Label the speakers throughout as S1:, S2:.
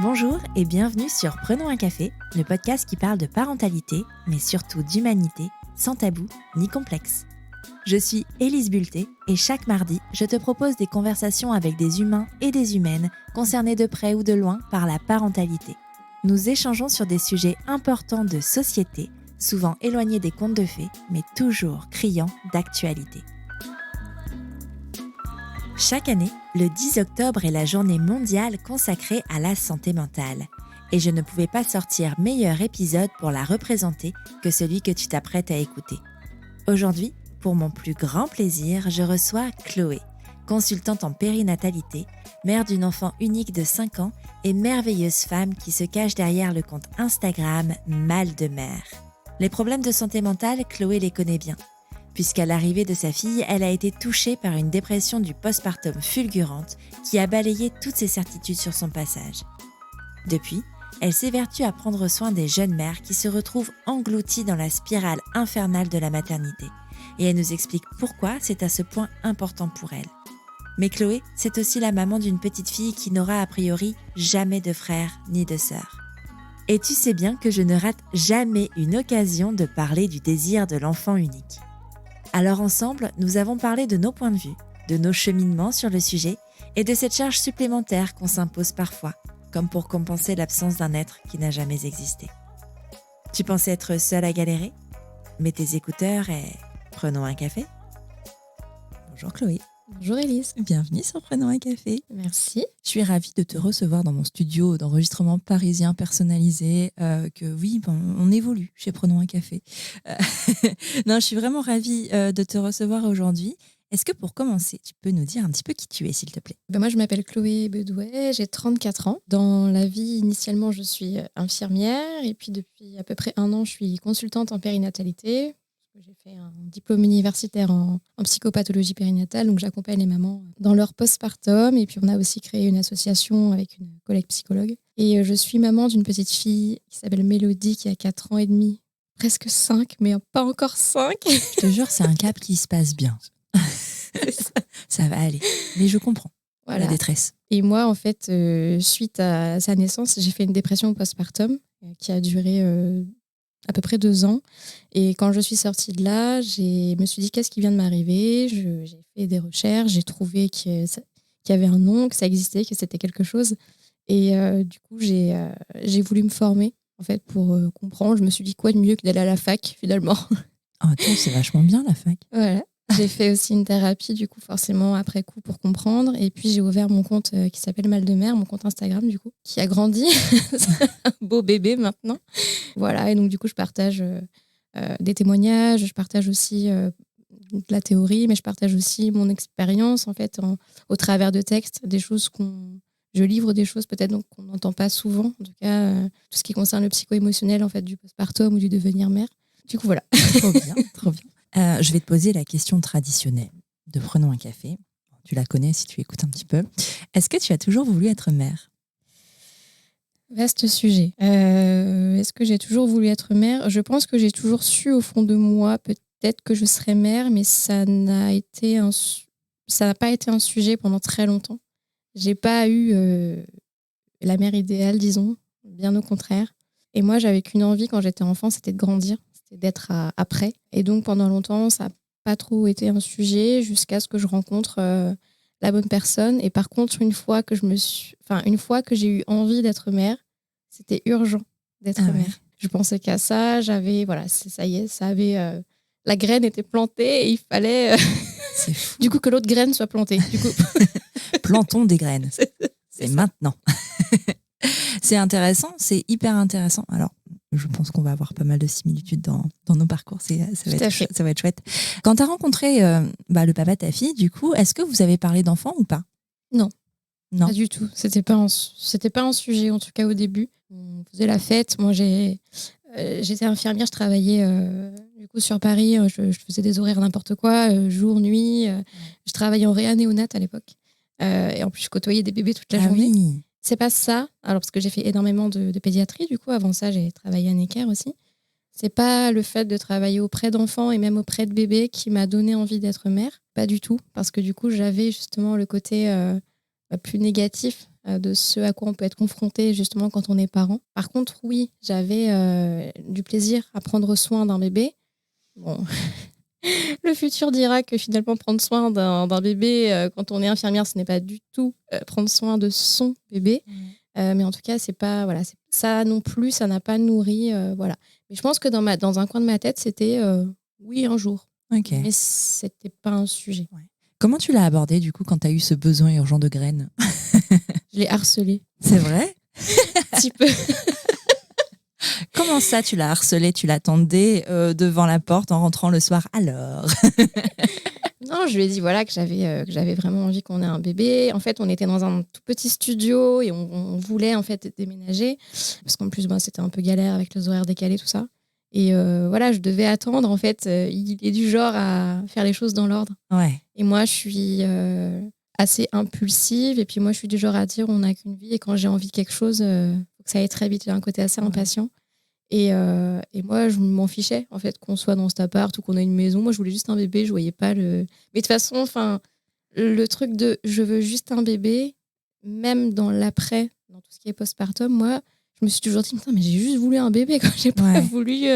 S1: Bonjour et bienvenue sur Prenons un café, le podcast qui parle de parentalité, mais surtout d'humanité, sans tabou ni complexe. Je suis Élise Bulté et chaque mardi, je te propose des conversations avec des humains et des humaines concernés de près ou de loin par la parentalité. Nous échangeons sur des sujets importants de société, souvent éloignés des contes de fées, mais toujours criants d'actualité. Chaque année, le 10 octobre est la journée mondiale consacrée à la santé mentale. Et je ne pouvais pas sortir meilleur épisode pour la représenter que celui que tu t'apprêtes à écouter. Aujourd'hui, pour mon plus grand plaisir, je reçois Chloé, consultante en périnatalité, mère d'une enfant unique de 5 ans et merveilleuse femme qui se cache derrière le compte Instagram Mal de Mère. Les problèmes de santé mentale, Chloé les connaît bien. Puisqu'à l'arrivée de sa fille, elle a été touchée par une dépression du postpartum fulgurante qui a balayé toutes ses certitudes sur son passage. Depuis, elle s'évertue à prendre soin des jeunes mères qui se retrouvent englouties dans la spirale infernale de la maternité. Et elle nous explique pourquoi c'est à ce point important pour elle. Mais Chloé, c'est aussi la maman d'une petite fille qui n'aura a priori jamais de frère ni de sœur. Et tu sais bien que je ne rate jamais une occasion de parler du désir de l'enfant unique. Alors ensemble, nous avons parlé de nos points de vue, de nos cheminements sur le sujet et de cette charge supplémentaire qu'on s'impose parfois, comme pour compenser l'absence d'un être qui n'a jamais existé. Tu pensais être seule à galérer ? Mets tes écouteurs et prenons un café. Bonjour Chloé.
S2: Bonjour Élise.
S1: Bienvenue sur Prenons un café.
S2: Merci.
S1: Je suis ravie de te recevoir dans mon studio d'enregistrement parisien personnalisé. On évolue chez Prenons un café. Non, je suis vraiment ravie de te recevoir aujourd'hui. Est-ce que pour commencer, tu peux nous dire un petit peu qui tu es, s'il te plaît ?
S2: Moi, je m'appelle Chloé Bedouet, j'ai 34 ans. Dans la vie, initialement, je suis infirmière et puis depuis à peu près 1 an, je suis consultante en périnatalité. J'ai fait un diplôme universitaire en psychopathologie périnatale, donc j'accompagne les mamans dans leur postpartum. Et puis on a aussi créé une association avec une collègue psychologue. Et je suis maman d'une petite fille qui s'appelle Mélodie, qui a 4 ans et demi, presque 5, mais pas encore 5.
S1: Je te jure, c'est un cap qui se passe bien. Ça va aller, mais je comprends la détresse.
S2: Et moi, en fait, suite à sa naissance, j'ai fait une dépression postpartum qui a duré à peu près 2 ans. Et quand je suis sortie de là, je me suis dit, qu'est-ce qui vient de m'arriver ? J'ai fait des recherches, j'ai trouvé qu'il y avait un nom, que ça existait, que c'était quelque chose. Et du coup, j'ai voulu me former en fait, pour comprendre. Je me suis dit, quoi de mieux que d'aller à la fac, finalement.
S1: Oh, attends, c'est vachement bien, la fac.
S2: Voilà. J'ai fait aussi une thérapie, du coup, forcément, après coup, pour comprendre. Et puis, j'ai ouvert mon compte qui s'appelle Mal de Mère, mon compte Instagram, du coup, qui a grandi. C'est un beau bébé maintenant. Voilà, et donc, du coup, je partage des témoignages, je partage aussi de la théorie, mais je partage aussi mon expérience, en fait, au travers de textes, des choses je livre des choses peut-être donc, qu'on n'entend pas souvent. En tout cas, tout ce qui concerne le psycho-émotionnel, en fait, du postpartum ou du devenir mère. Du coup, voilà.
S1: Trop bien, trop bien. Je vais te poser la question traditionnelle de Prenons un café. Tu la connais si tu écoutes un petit peu. Est-ce que tu as toujours voulu être mère ?
S2: Vaste sujet. Est-ce que j'ai toujours voulu être mère ? Je pense que j'ai toujours su au fond de moi peut-être que je serais mère, mais ça n'a pas été un sujet pendant très longtemps. J'ai pas eu la mère idéale, disons, bien au contraire. Et moi, j'avais qu'une envie quand j'étais enfant, c'était de grandir, c'était d'être après. Et donc, pendant longtemps, ça n'a pas trop été un sujet jusqu'à ce que je rencontre la bonne personne. Et par contre, une fois que j'ai eu envie d'être mère, c'était urgent d'être mère. Ouais. Je pensais qu'à ça, ça y est, ça avait... la graine était plantée et il fallait
S1: C'est fou.
S2: Du coup que l'autre graine soit plantée. Du coup.
S1: Plantons des graines. C'est maintenant. C'est intéressant, c'est hyper intéressant. Alors, je pense qu'on va avoir pas mal de similitudes dans nos parcours. Ça va être chouette. Quand tu as rencontré le papa de ta fille, du coup, est-ce que vous avez parlé d'enfants ou pas ?
S2: Non, pas du tout. C'était pas un sujet, en tout cas au début. On faisait la fête. Moi, j'étais infirmière, je travaillais du coup sur Paris. Je faisais des horaires n'importe quoi, jour, nuit. Je travaillais en réa-néonat à l'époque. Et en plus, je côtoyais des bébés toute la journée.
S1: Oui.
S2: C'est pas ça. Alors, parce que j'ai fait énormément de pédiatrie, du coup. Avant ça, j'ai travaillé à Necker aussi. C'est pas le fait de travailler auprès d'enfants et même auprès de bébés qui m'a donné envie d'être mère. Pas du tout. Parce que du coup, j'avais justement le côté plus négatif de ce à quoi on peut être confronté justement quand on est parent. Par contre, oui, j'avais du plaisir à prendre soin d'un bébé. Bon, le futur dira que finalement prendre soin d'un bébé quand on est infirmière, ce n'est pas du tout prendre soin de son bébé. Mais en tout cas, c'est pas voilà, ça non plus, ça n'a pas nourri voilà. Mais je pense que dans un coin de ma tête, c'était oui un jour.
S1: Ok.
S2: Mais c'était pas un sujet.
S1: Ouais. Comment tu l'as abordé du coup quand tu as eu ce besoin urgent de graines?
S2: Je l'ai harcelé.
S1: C'est vrai?
S2: Un petit peu.
S1: Comment ça, tu l'as harcelé? Tu l'attendais devant la porte en rentrant le soir? Alors?
S2: Non, je lui ai dit voilà que j'avais vraiment envie qu'on ait un bébé. En fait, on était dans un tout petit studio et on voulait en fait déménager parce qu'en plus c'était un peu galère avec les horaires décalés tout ça. Et voilà, je devais attendre. En fait, il est du genre à faire les choses dans l'ordre.
S1: Ouais.
S2: Et moi, je suis assez impulsive. Et puis moi, je suis du genre à dire on n'a qu'une vie et quand j'ai envie de quelque chose, faut que ça aille très vite. J'ai un côté assez impatient. Et moi, je m'en fichais, en fait, qu'on soit dans cet appart ou qu'on ait une maison. Moi, je voulais juste un bébé, je voyais pas le... Mais de toute façon, enfin, le truc de je veux juste un bébé, même dans l'après, dans tout ce qui est postpartum, moi, je me suis toujours dit, putain, mais j'ai juste voulu un bébé, quand j'ai pas voulu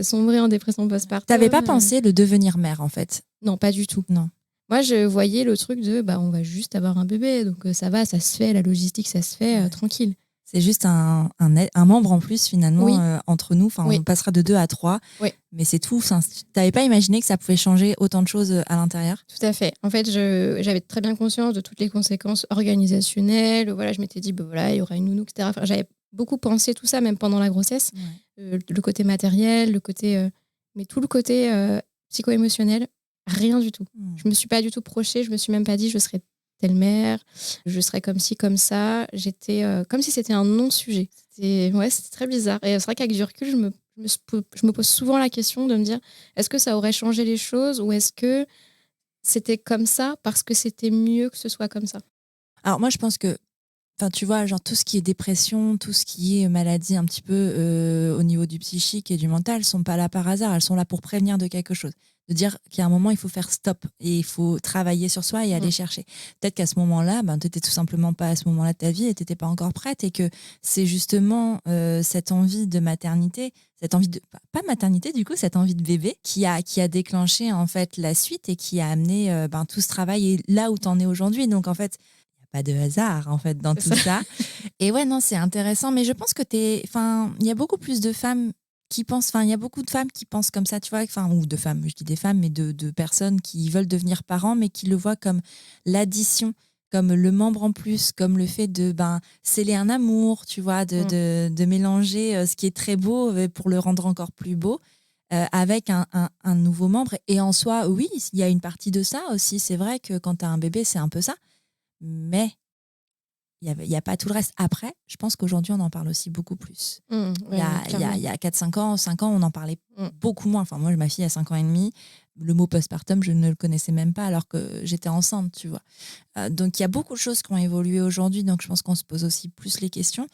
S2: sombrer en dépression postpartum.
S1: T'avais pas pensé le devenir mère, en fait?
S2: Non, pas du tout.
S1: Non.
S2: Moi, je voyais le truc de, on va juste avoir un bébé, donc ça va, ça se fait, la logistique, ça se fait, tranquille.
S1: C'est juste un membre en plus, finalement,
S2: Oui.
S1: entre nous. Enfin,
S2: Oui.
S1: on passera de 2 à 3.
S2: Oui.
S1: Mais c'est tout. Enfin, t'avais pas imaginé que ça pouvait changer autant de choses à l'intérieur?
S2: Tout à fait. En fait, j'avais très bien conscience de toutes les conséquences organisationnelles. Voilà, je m'étais dit, voilà, il y aura une nounou, etc. Enfin, j'avais beaucoup pensé tout ça, même pendant la grossesse. Ouais. Le côté matériel, le côté... mais tout le côté psycho-émotionnel, rien du tout. Je me suis pas du tout projetée. Je me suis même pas dit, je serais telle mère, je serais comme ci, comme ça. J'étais comme si c'était un non-sujet. C'était très bizarre. Et c'est vrai qu'avec du recul, je me pose souvent la question de me dire, est-ce que ça aurait changé les choses ou est-ce que c'était comme ça parce que c'était mieux que ce soit comme ça?
S1: Alors moi, je pense que, enfin, tu vois, genre tout ce qui est dépression, tout ce qui est maladie un petit peu au niveau du psychique et du mental, elles sont pas là par hasard. Elles sont là pour prévenir de quelque chose. De dire qu'il y a un moment, il faut faire stop et il faut travailler sur soi et aller chercher. Peut-être qu'à ce moment-là, tu n'étais tout simplement pas à ce moment-là de ta vie et tu n'étais pas encore prête et que c'est justement cette envie de maternité, cette envie de, pas maternité du coup, cette envie de bébé qui a déclenché en fait la suite et qui a amené tout ce travail et là où tu en es aujourd'hui. Donc en fait, il n'y a pas de hasard en fait dans tout ça. Et ouais, non, c'est intéressant, mais je pense que il y a beaucoup plus de femmes qui pensent, il y a beaucoup de femmes qui pensent comme ça, tu vois, ou de femmes, je dis des femmes, mais de personnes qui veulent devenir parents, mais qui le voient comme l'addition, comme le membre en plus, comme le fait de sceller un amour, tu vois, de mélanger ce qui est très beau pour le rendre encore plus beau avec un nouveau membre. Et en soi, oui, il y a une partie de ça aussi. C'est vrai que quand tu as un bébé, c'est un peu ça. Mais il n'y a pas tout le reste. Après, je pense qu'aujourd'hui, on en parle aussi beaucoup plus. Il y a 4-5 ans, 5 ans, on en parlait beaucoup moins. Enfin, moi, ma fille a 5 ans et demi. Le mot postpartum, je ne le connaissais même pas alors que j'étais enceinte, tu vois. Donc, il y a beaucoup de choses qui ont évolué aujourd'hui. Donc, je pense qu'on se pose aussi plus les questions.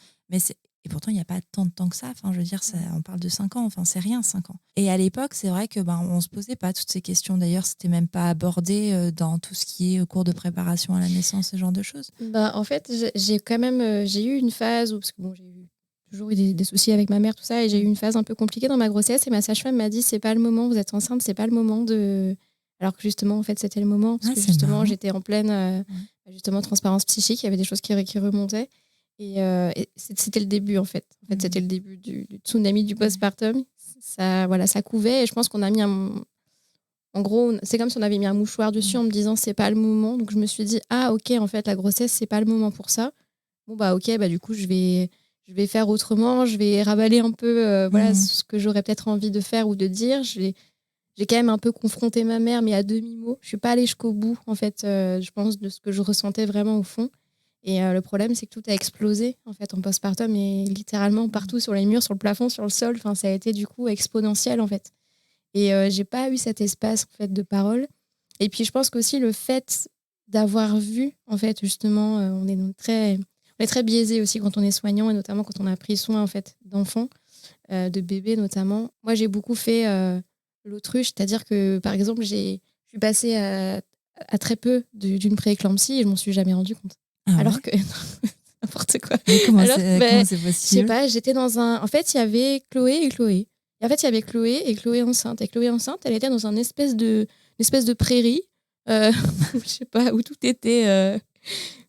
S1: Et pourtant, il n'y a pas tant de temps que ça. Enfin, je veux dire, on parle de 5 ans. Enfin, c'est rien, 5 ans. Et à l'époque, c'est vrai que on ne se posait pas toutes ces questions. D'ailleurs, c'était même pas abordé dans tout ce qui est cours de préparation à la naissance, ce genre de choses.
S2: En fait, j'ai quand même j'ai eu une phase où, parce que j'ai toujours eu des soucis avec ma mère, tout ça, et j'ai eu une phase un peu compliquée dans ma grossesse. Et ma sage-femme m'a dit, c'est pas le moment, vous êtes enceinte, c'est pas le moment de... Alors que justement, en fait, c'était le moment. Parce que justement, marrant. J'étais en pleine justement transparence psychique. Il y avait des choses qui remontaient. Et c'était le début, en fait. C'était le début du tsunami du postpartum. Ça couvait. Et je pense qu'on a mis en gros, c'est comme si on avait mis un mouchoir dessus en me disant c'est pas le moment. Donc je me suis dit ah ok, en fait la grossesse c'est pas le moment pour ça. Bon ok, du coup je vais faire autrement, je vais ravaler un peu ce que j'aurais peut-être envie de faire ou de dire. J'ai quand même un peu confronté ma mère, mais à demi-mot. Je suis pas allée jusqu'au bout en fait, je pense, de ce que je ressentais vraiment au fond. Et le problème, c'est que tout a explosé en fait en postpartum et littéralement partout sur les murs, sur le plafond, sur le sol. Enfin, ça a été du coup exponentiel en fait. Et j'ai pas eu cet espace en fait de parole. Et puis je pense qu'aussi le fait d'avoir vu en fait justement, on est très biaisé aussi quand on est soignant et notamment quand on a pris soin en fait d'enfants, de bébés notamment. Moi, j'ai beaucoup fait l'autruche, c'est-à-dire que par exemple, je suis passée à très peu d'une prééclampsie et je m'en suis jamais rendu compte.
S1: Ah
S2: alors
S1: ouais.
S2: que n'importe quoi.
S1: Mais comment
S2: Alors,
S1: comment c'est
S2: je sais
S1: possible?
S2: pas, j'étais dans un. En fait, il y avait Chloé et Chloé. Et en fait, il y avait Chloé et Chloé enceinte. Et Chloé enceinte, elle était dans une espèce de prairie, euh, je sais pas, où tout était.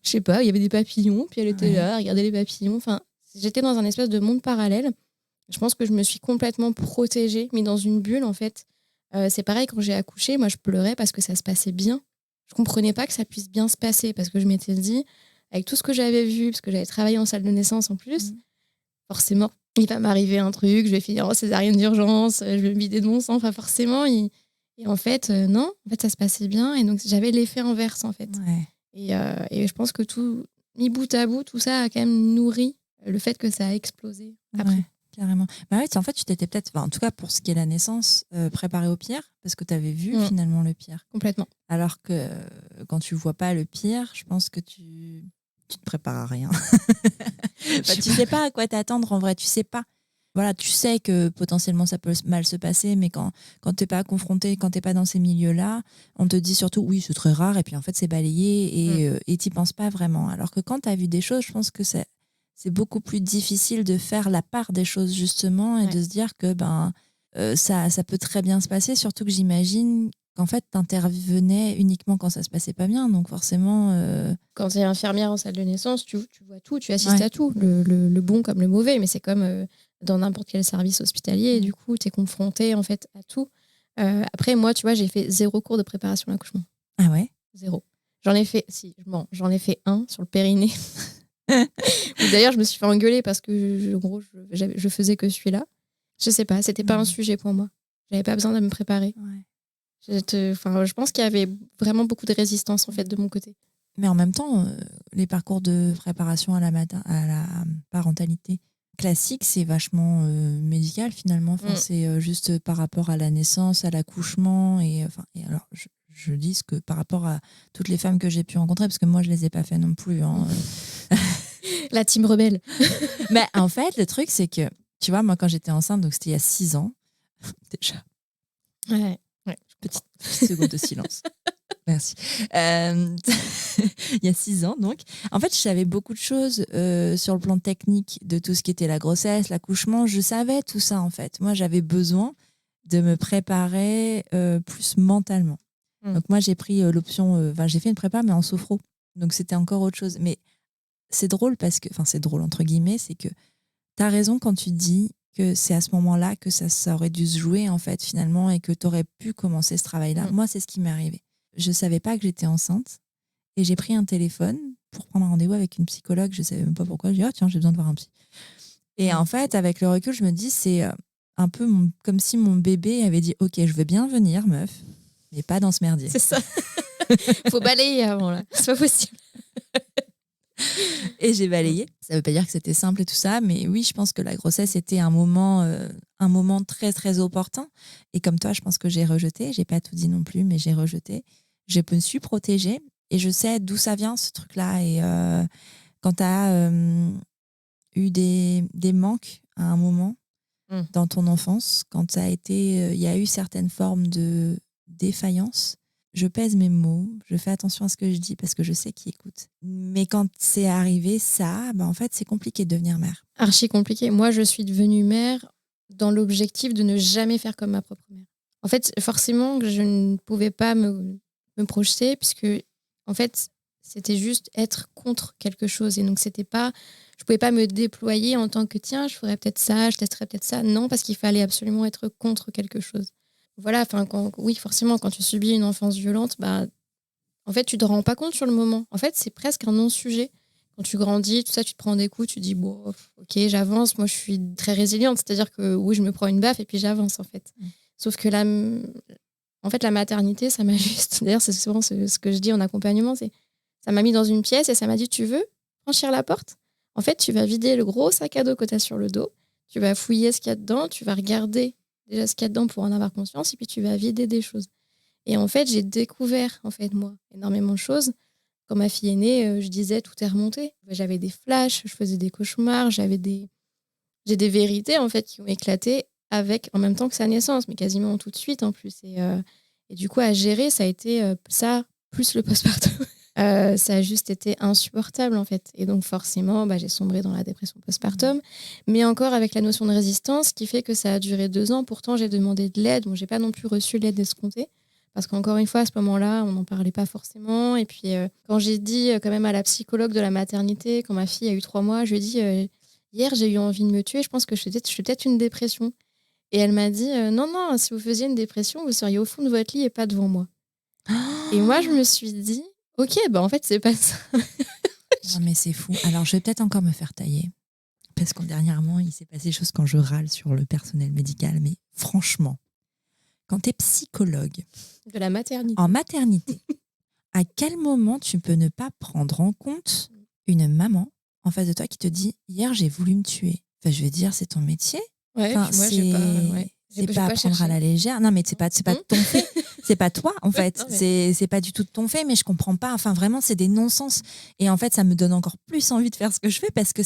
S2: Je sais pas, il y avait des papillons, puis elle était
S1: Ouais.
S2: là, à regarder les papillons. Enfin, j'étais dans un espèce de monde parallèle. Je pense que je me suis complètement protégée, mis dans une bulle, en fait. C'est pareil, quand j'ai accouché, moi, je pleurais parce que ça se passait bien. Je comprenais pas que ça puisse bien se passer, parce que je m'étais dit, avec tout ce que j'avais vu, parce que j'avais travaillé en salle de naissance en plus, forcément, il va m'arriver un truc, je vais finir en césarienne d'urgence, je vais me vider de mon sang, enfin forcément. Et en fait, non, en fait, ça se passait bien. Et donc, j'avais l'effet inverse, en fait.
S1: Ouais.
S2: Et je pense que tout, mis bout à bout, tout ça a quand même nourri le fait que ça a explosé après.
S1: Ouais, carrément. Bah ouais, en fait, tu t'étais peut-être, enfin, en tout cas pour ce qui est la naissance, préparée au pire, parce que tu avais vu finalement le pire.
S2: Complètement.
S1: Alors que quand tu vois pas le pire, je pense que tu te prépares à rien. Enfin, tu sais pas à quoi t'attendre en vrai, tu sais pas. Voilà, tu sais que potentiellement ça peut mal se passer, mais quand t'es pas confronté, quand t'es pas dans ces milieux-là, on te dit surtout oui, c'est très rare, et puis en fait c'est balayé et t'y penses pas vraiment. Alors que quand t'as vu des choses, je pense que c'est beaucoup plus difficile de faire la part des choses justement et de se dire que ça peut très bien se passer, surtout que j'imagine qu'en fait t'intervenais uniquement quand ça se passait pas bien, donc forcément
S2: Quand tu es infirmière en salle de naissance, tu vois tout, tu assistes
S1: Ouais.
S2: à tout, le bon comme le mauvais, mais c'est comme dans n'importe quel service hospitalier, et du coup, tu es confronté en fait à tout. Après, moi, tu vois, j'ai fait 0 cours de préparation à l'accouchement.
S1: Ah ouais.
S2: 0. J'en ai fait un sur le périnée. Où d'ailleurs, je me suis fait engueuler parce que, en gros, je faisais que celui-là. Je sais pas, c'était pas un sujet pour moi. J'avais pas besoin de me préparer.
S1: Ouais.
S2: Je pense qu'il y avait vraiment beaucoup de résistance en fait de mon côté.
S1: Mais en même temps, les parcours de préparation à la parentalité classique, c'est vachement médical finalement. Enfin, c'est juste par rapport à la naissance, à l'accouchement. Et alors, je dis que par rapport à toutes les femmes que j'ai pu rencontrer, parce que moi, je les ai pas fait non plus. Hein,
S2: La team rebelle.
S1: Mais en fait, le truc, c'est que, tu vois, moi, quand j'étais enceinte, donc c'était il y a 6 ans, déjà.
S2: Ouais.
S1: Petite seconde de silence. Merci. Il y a 6 ans, donc. En fait, je savais beaucoup de choses sur le plan technique de tout ce qui était la grossesse, l'accouchement. Je savais tout ça, en fait. Moi, j'avais besoin de me préparer plus mentalement. Donc, moi, j'ai pris l'option... j'ai fait une prépa, mais en sophro. Donc, c'était encore autre chose. Mais c'est drôle parce que... Enfin, c'est drôle, entre guillemets, c'est que tu as raison quand tu dis que c'est à ce moment-là que ça aurait dû se jouer, en fait, finalement, et que tu aurais pu commencer ce travail-là. Moi, c'est ce qui m'est arrivé. Je ne savais pas que j'étais enceinte et j'ai pris un téléphone pour prendre un rendez-vous avec une psychologue. Je ne savais même pas pourquoi. J'ai dit, tiens, j'ai besoin de voir un psy. Et en fait, avec le recul, je me dis, c'est un peu comme si mon bébé avait dit, OK, je veux bien venir, meuf, mais pas dans ce merdier.
S2: C'est ça. Faut balayer avant, là. C'est pas possible.
S1: Et j'ai balayé. Ça veut pas dire que c'était simple et tout ça, mais oui, je pense que la grossesse était un moment très, très opportun. Et comme toi, je pense que j'ai rejeté. J'ai pas tout dit non plus, mais j'ai rejeté. Je me suis protégée et je sais d'où ça vient, ce truc-là. Et quand tu as eu des manques à un moment dans ton enfance, quand ça a été, il y a eu certaines formes de défaillance, je pèse mes mots, je fais attention à ce que je dis parce que je sais qui écoute. Mais quand c'est arrivé, ça, en fait, c'est compliqué de devenir mère.
S2: Archi compliqué. Moi, je suis devenue mère dans l'objectif de ne jamais faire comme ma propre mère. En fait, forcément, je ne pouvais pas me projeter puisque, en fait, c'était juste être contre quelque chose. Et donc, c'était pas... Je pouvais pas me déployer en tant que, tiens, je ferais peut-être ça, je testerais peut-être ça. Non, parce qu'il fallait absolument être contre quelque chose. Voilà, enfin, oui, forcément, quand tu subis une enfance violente, en fait, tu te rends pas compte sur le moment. En fait, c'est presque un non-sujet. Quand tu grandis, tout ça, tu te prends des coups, tu te dis, bon, ok, j'avance. Moi, je suis très résiliente. C'est-à-dire que oui, je me prends une baffe et puis j'avance, en fait. Sauf que en fait, la maternité, ça m'a juste... D'ailleurs, c'est souvent ce que je dis en accompagnement, c'est ça m'a mis dans une pièce et ça m'a dit, tu veux franchir la porte? En fait, tu vas vider le gros sac à dos que tu as sur le dos. Tu vas fouiller ce qu'il y a dedans. Tu vas regarder déjà ce qu'il y a dedans pour en avoir conscience et puis tu vas vider des choses. Et en fait, j'ai découvert, en fait, moi, énormément de choses. Quand ma fille est née, je disais, tout est remonté. J'avais des flashs, je faisais des cauchemars, j'ai des vérités, en fait, qui ont éclaté en même temps que sa naissance, mais quasiment tout de suite, en plus. Et du coup, à gérer, ça a été ça, plus le postpartum. Ça a juste été insupportable en fait. Et donc forcément, j'ai sombré dans la dépression postpartum, mais encore avec la notion de résistance, qui fait que ça a duré 2 ans. Pourtant, j'ai demandé de l'aide. Bon, j'ai pas non plus reçu l'aide escomptée, parce qu'encore une fois, à ce moment-là, on n'en parlait pas forcément. Et puis, quand j'ai dit quand même à la psychologue de la maternité, quand ma fille a eu 3 mois, je lui ai dit hier, j'ai eu envie de me tuer, je pense que je suis peut-être une dépression. Et elle m'a dit non, non, si vous faisiez une dépression, vous seriez au fond de votre lit et pas devant moi. Et moi, je me suis dit, ok, en fait, c'est pas ça.
S1: Non, mais c'est fou. Alors, je vais peut-être encore me faire tailler. Parce qu'en dernièrement, il s'est passé des choses quand je râle sur le personnel médical. Mais franchement, quand tu es psychologue
S2: De la maternité.
S1: en maternité, à quel moment tu peux ne pas prendre en compte une maman en face de toi qui te dit « Hier, j'ai voulu me tuer ». Enfin, je vais dire, c'est ton métier.
S2: Ouais,
S1: Enfin,
S2: puis moi, j'ai
S1: pas à prendre à la légère. Non, mais c'est pas de ton fait. C'est pas toi, en fait.
S2: Non, mais...
S1: C'est pas du tout de ton fait, mais je comprends pas. Enfin, vraiment, c'est des non-sens. Et en fait, ça me donne encore plus envie de faire ce que je fais parce que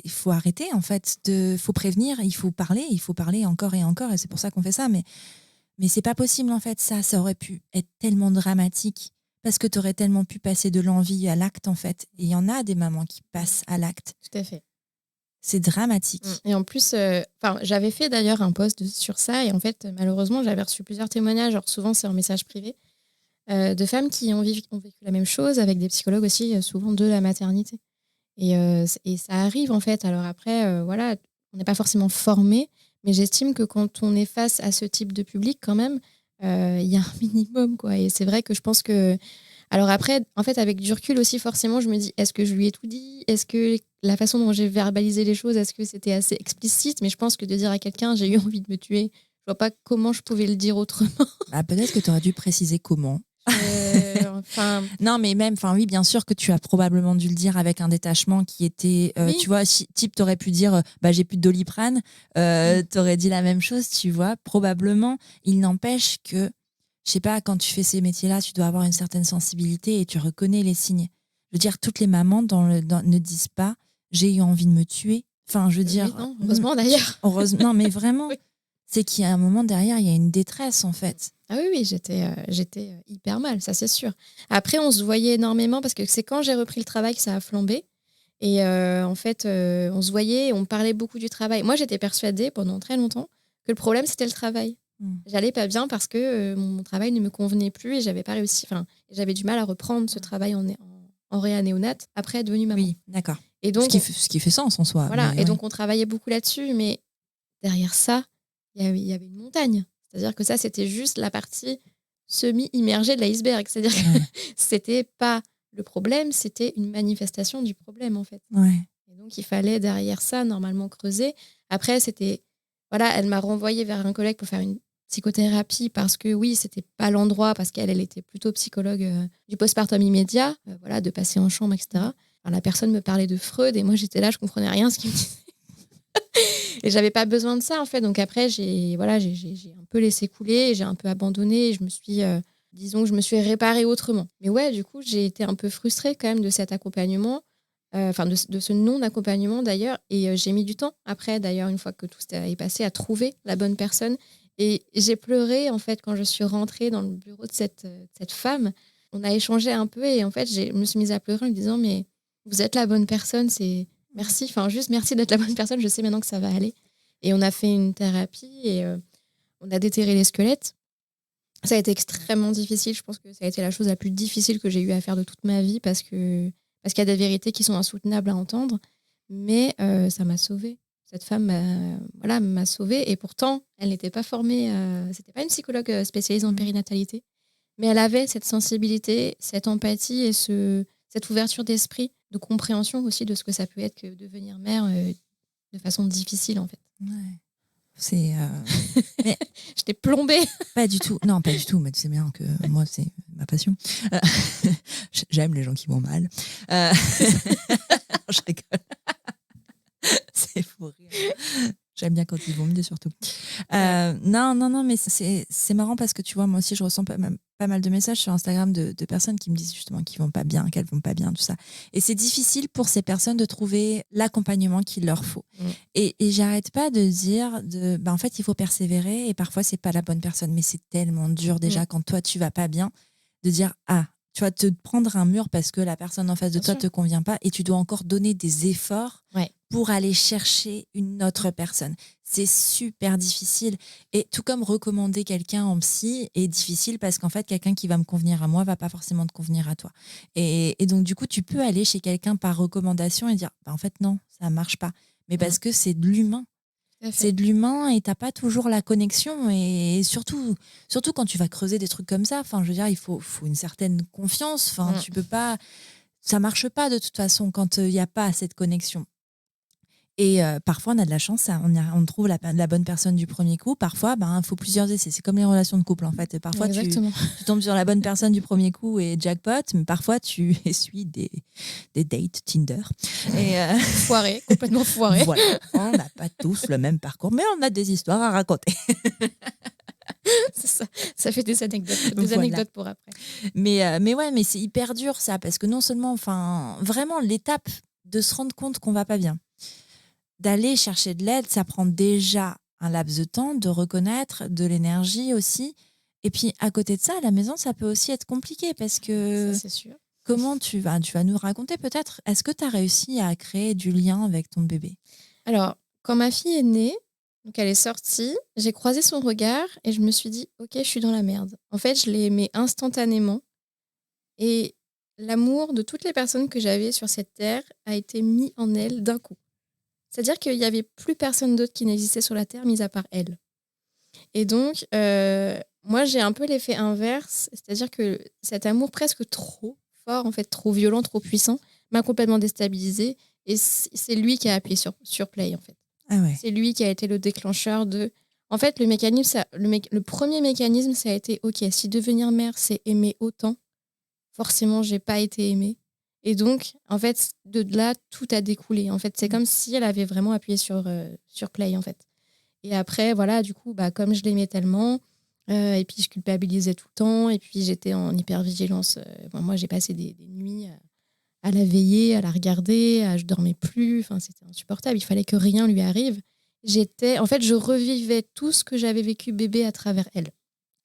S1: il faut arrêter, en fait. Faut prévenir, il faut parler encore et encore. Et c'est pour ça qu'on fait ça. Mais c'est pas possible, en fait. Ça aurait pu être tellement dramatique parce que tu aurais tellement pu passer de l'envie à l'acte, en fait. Et il y en a des mamans qui passent à l'acte.
S2: Tout à fait.
S1: C'est dramatique.
S2: Et en plus, j'avais fait d'ailleurs un post sur ça, et en fait, malheureusement, j'avais reçu plusieurs témoignages, alors souvent c'est en message privé, de femmes qui ont vécu la même chose, avec des psychologues aussi, souvent de la maternité. Et ça arrive en fait. Alors après, voilà, on n'est pas forcément formé, mais j'estime que quand on est face à ce type de public, quand même, il y a un minimum, quoi. Et c'est vrai que je pense que... Alors après, en fait, avec du recul aussi, forcément, je me dis, est-ce que je lui ai tout dit? Est-ce que la façon dont j'ai verbalisé les choses, est-ce que c'était assez explicite? Mais je pense que de dire à quelqu'un, j'ai eu envie de me tuer, je vois pas comment je pouvais le dire autrement.
S1: Peut-être que tu aurais dû préciser comment. Non, mais même, oui, bien sûr que tu as probablement dû le dire avec un détachement qui était,
S2: oui.
S1: tu vois, type, t'aurais pu dire, j'ai plus de Doliprane, t'aurais dit la même chose, tu vois, probablement. Il n'empêche que, je sais pas, quand tu fais ces métiers-là, tu dois avoir une certaine sensibilité et tu reconnais les signes. Je veux dire, toutes les mamans ne disent pas, j'ai eu envie de me tuer. Enfin, je veux dire.
S2: Non, heureusement d'ailleurs.
S1: Heureusement, non, mais vraiment. Oui. C'est qu'il y a un moment derrière, il y a une détresse en fait.
S2: Ah oui, j'étais hyper mal, ça c'est sûr. Après, on se voyait énormément parce que c'est quand j'ai repris le travail que ça a flambé. Et en fait, on se voyait, on parlait beaucoup du travail. Moi, j'étais persuadée pendant très longtemps que le problème, c'était le travail. J'allais pas bien parce que mon travail ne me convenait plus et j'avais pas réussi. Enfin, j'avais du mal à reprendre ce travail en réa-néonate après être devenue maman.
S1: Oui, d'accord.
S2: Et donc,
S1: ce qui fait sens en soi.
S2: Voilà. Et donc, on travaillait beaucoup là-dessus, mais derrière ça, il y avait une montagne. C'est-à-dire que ça, c'était juste la partie semi-immergée de l'iceberg. C'est-à-dire que c'était pas le problème, c'était une manifestation du problème, en fait.
S1: Ouais.
S2: Et donc, il fallait derrière ça, normalement, creuser. Après, c'était... Voilà, elle m'a renvoyée vers un collègue pour faire une psychothérapie parce que, oui, c'était pas l'endroit, parce qu'elle était plutôt psychologue du postpartum immédiat, de passer en chambre, etc. Alors, la personne me parlait de Freud et moi, j'étais là, je comprenais rien à ce qu'il me disait. Et j'avais pas besoin de ça en fait. Donc après j'ai un peu laissé couler, j'ai un peu abandonné et je me suis disons que je me suis réparée autrement. Mais ouais, du coup, j'ai été un peu frustrée quand même de cet accompagnement, de ce non-accompagnement d'ailleurs, et j'ai mis du temps après d'ailleurs, une fois que tout est passé, à trouver la bonne personne. Et j'ai pleuré en fait quand je suis rentrée dans le bureau de cette femme. On a échangé un peu et en fait, je me suis mise à pleurer en me disant mais vous êtes la bonne personne, c'est merci, juste merci d'être la bonne personne, je sais maintenant que ça va aller. Et on a fait une thérapie et on a déterré les squelettes. Ça a été extrêmement difficile, je pense que ça a été la chose la plus difficile que j'ai eu à faire de toute ma vie parce qu'il y a des vérités qui sont insoutenables à entendre, mais ça m'a sauvée. Cette femme m'a sauvée et pourtant, elle n'était pas formée, c'était pas une psychologue spécialisée en périnatalité, mais elle avait cette sensibilité, cette empathie et cette ouverture d'esprit, de compréhension aussi de ce que ça peut être que devenir mère de façon difficile en fait.
S1: Ouais. C'est.
S2: Mais... Je t'ai plombée.
S1: Pas du tout. Non, pas du tout. Mais tu sais bien que moi, c'est ma passion. J'aime les gens qui vont mal. Je rigole. C'est fou rire. J'aime bien quand ils vont mieux surtout. Non, mais c'est marrant parce que tu vois, moi aussi, je ressens pas mal de messages sur Instagram de personnes qui me disent justement qu'ils vont pas bien, qu'elles vont pas bien, tout ça. Et c'est difficile pour ces personnes de trouver l'accompagnement qu'il leur faut. Et j'arrête pas de dire, en fait, il faut persévérer et parfois, c'est pas la bonne personne. Mais c'est tellement dur déjà quand toi, tu vas pas bien, de dire, tu vas te prendre un mur parce que la personne en face de
S2: Bien
S1: toi
S2: sûr.
S1: te convient pas et tu dois encore donner des efforts
S2: Ouais.
S1: pour aller chercher une autre personne. C'est super difficile. Et tout comme recommander quelqu'un en psy est difficile parce qu'en fait, quelqu'un qui va me convenir à moi va pas forcément te convenir à toi. Et donc, du coup, tu peux aller chez quelqu'un par recommandation et dire, en fait, non, ça marche pas. Mais parce que c'est de l'humain.
S2: Tout à fait.
S1: C'est de l'humain et t'as pas toujours la connexion. Et surtout quand tu vas creuser des trucs comme ça, je veux dire, il faut une certaine confiance. Tu peux pas... Ça marche pas de toute façon quand il n'y a pas cette connexion. Et parfois, on a de la chance, on trouve la bonne personne du premier coup. Parfois, il faut plusieurs essais. C'est comme les relations de couple, en fait. Parfois, tu tombes sur la bonne personne du premier coup et jackpot, mais parfois, tu essuies des dates Tinder. Et
S2: Foiré, complètement foiré.
S1: Voilà, on n'a pas tous le même parcours, mais on a des histoires à raconter.
S2: C'est ça. Ça fait des anecdotes
S1: Voilà.
S2: Anecdotes pour après.
S1: Mais ouais, mais c'est hyper dur, ça, parce que non seulement, vraiment, l'étape de se rendre compte qu'on va pas bien, d'aller chercher de l'aide, ça prend déjà un laps de temps, de reconnaître, de l'énergie aussi. Et puis, à côté de ça, à la maison, ça peut aussi être compliqué parce que...
S2: Ça, c'est sûr.
S1: Comment tu vas nous raconter peut-être, est-ce que tu as réussi à créer du lien avec ton bébé?
S2: Alors, quand ma fille est née, donc elle est sortie, j'ai croisé son regard et je me suis dit, ok, je suis dans la merde. En fait, je l'ai aimé instantanément et l'amour de toutes les personnes que j'avais sur cette terre a été mis en elle d'un coup. C'est-à-dire qu'il n'y avait plus personne d'autre qui n'existait sur la terre, mis à part elle. Et donc, moi, j'ai un peu l'effet inverse, c'est-à-dire que cet amour presque trop fort, en fait, trop violent, trop puissant, m'a complètement déstabilisée. Et c'est lui qui a appuyé sur play, en fait.
S1: Ah ouais.
S2: C'est lui qui a été le déclencheur de... En fait, le mécanisme, le premier mécanisme, ça a été, ok, si devenir mère, c'est aimer autant, forcément, j'ai pas été aimée. Et donc, en fait, de là, tout a découlé. En fait, c'est comme si elle avait vraiment appuyé sur play, en fait. Et après, voilà, du coup, comme je l'aimais tellement, et puis je culpabilisais tout le temps, et puis j'étais en hypervigilance. Moi, j'ai passé des nuits à la veiller, à la regarder, je dormais plus. Enfin, c'était insupportable. Il fallait que rien lui arrive. En fait, je revivais tout ce que j'avais vécu bébé à travers elle.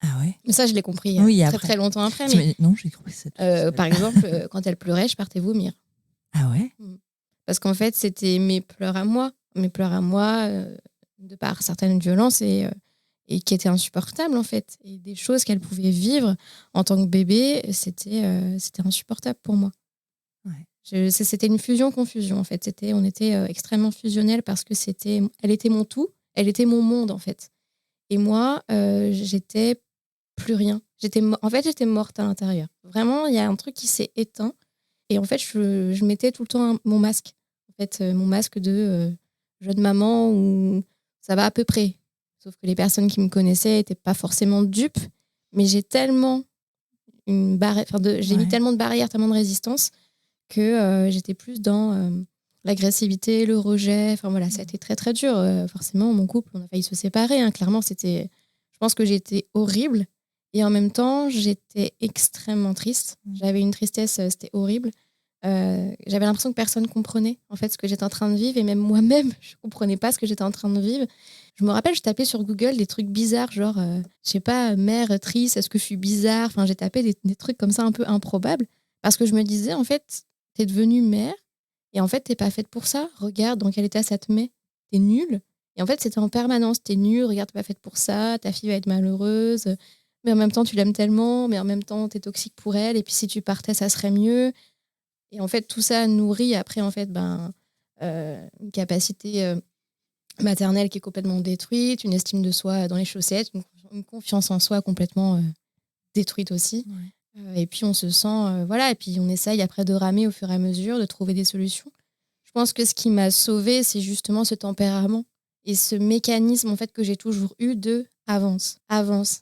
S1: Ah ouais.
S2: Mais ça, je l'ai compris très longtemps après. Mais,
S1: non, j'ai cru ça.
S2: par exemple, quand elle pleurait, je partais vomir.
S1: Ah ouais.
S2: Parce qu'en fait, c'était mes pleurs à moi, de par certaines violences et qui étaient insupportables en fait. Et des choses qu'elle pouvait vivre en tant que bébé, c'était insupportable pour moi.
S1: Ouais.
S2: C'était une fusion-confusion en fait. On était extrêmement fusionnels parce que elle était mon tout, elle était mon monde en fait. Et moi, j'étais plus rien. J'étais morte à l'intérieur. Vraiment, il y a un truc qui s'est éteint. Et en fait, je mettais tout le temps mon masque. En fait, mon masque de jeune maman où ça va à peu près. Sauf que les personnes qui me connaissaient n'étaient pas forcément dupes. Mais j'ai tellement mis tellement de barrières, tellement de résistance que j'étais plus dans l'agressivité, le rejet. Enfin voilà, ça a été très très dur. Forcément, mon couple, on a failli se séparer. Hein. Clairement, je pense que j'étais horrible. Et en même temps, j'étais extrêmement triste. J'avais une tristesse, c'était horrible. J'avais l'impression que personne comprenait en fait ce que j'étais en train de vivre et même moi-même je comprenais pas ce que j'étais en train de vivre. Je me rappelle, je tapais sur Google des trucs bizarres genre je sais pas, mère triste, est-ce que je suis bizarre, enfin j'ai tapé des trucs comme ça un peu improbables parce que je me disais en fait t'es devenue mère et en fait t'es pas faite pour ça, regarde dans quel état ça te met, t'es nulle. Et en fait c'était en permanence, t'es nulle, regarde t'es pas faite pour ça, ta fille va être malheureuse, mais en même temps tu l'aimes tellement, mais en même temps t'es toxique pour elle et puis si tu partais ça serait mieux. Et en fait, tout ça nourrit après en fait, une capacité maternelle qui est complètement détruite, une estime de soi dans les chaussettes, une confiance en soi complètement détruite aussi. Ouais. Et puis on se sent, et puis on essaye après de ramer au fur et à mesure, de trouver des solutions. Je pense que ce qui m'a sauvée, c'est justement ce tempérament et ce mécanisme en fait que j'ai toujours eu de avance,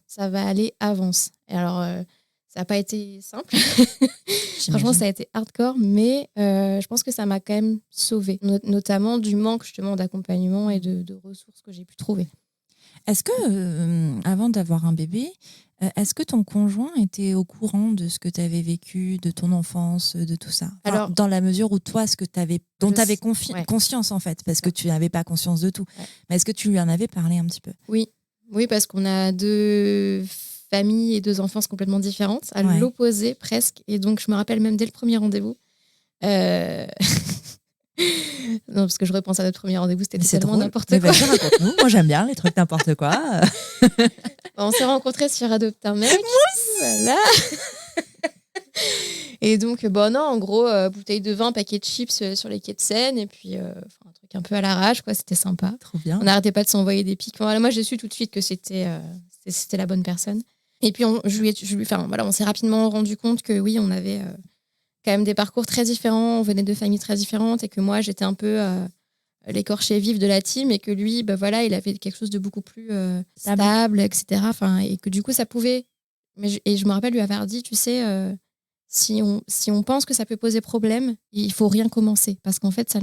S2: ça va aller, avance. Et alors, ça n'a pas été simple. Franchement, ça a été hardcore, mais je pense que ça m'a quand même sauvée, notamment du manque justement d'accompagnement et de ressources que j'ai pu trouver.
S1: Est-ce que, avant d'avoir un bébé, est-ce que ton conjoint était au courant de ce que tu avais vécu, de ton enfance, de tout ça? Alors, dans la mesure où toi, dont tu avais conscience en fait, parce que tu n'avais pas conscience de tout. Ouais. Mais est-ce que tu lui en avais parlé un petit peu?
S2: Oui, parce qu'on a deux famille et 2 enfances complètement différentes, à
S1: Ouais.
S2: l'opposé presque. Et donc, je me rappelle même dès le premier rendez-vous. Non, parce que je repense à notre premier rendez-vous, c'était
S1: Mais c'est
S2: tellement
S1: drôle.
S2: n'importe
S1: Mais
S2: quoi.
S1: vas-y, raconte-nous. Moi, j'aime bien les trucs n'importe quoi.
S2: On s'est rencontrés sur Adopte un mec. Voilà. Et donc, non, en gros, bouteille de vin, paquet de chips sur les quais de Seine, et puis un truc un peu à l'arrache, quoi. C'était sympa.
S1: Trop bien.
S2: On n'arrêtait pas de s'envoyer des pics. Voilà, moi, j'ai su tout de suite que c'était la bonne personne. Et puis, on s'est rapidement rendu compte que oui, on avait quand même des parcours très différents, on venait de familles très différentes, et que moi, j'étais un peu l'écorché vif de la team, et que lui, il avait quelque chose de beaucoup plus stable, etc. Et que du coup, ça pouvait... Et je me rappelle lui avoir dit, tu sais... si on pense que ça peut poser problème, il faut rien commencer parce qu'en fait,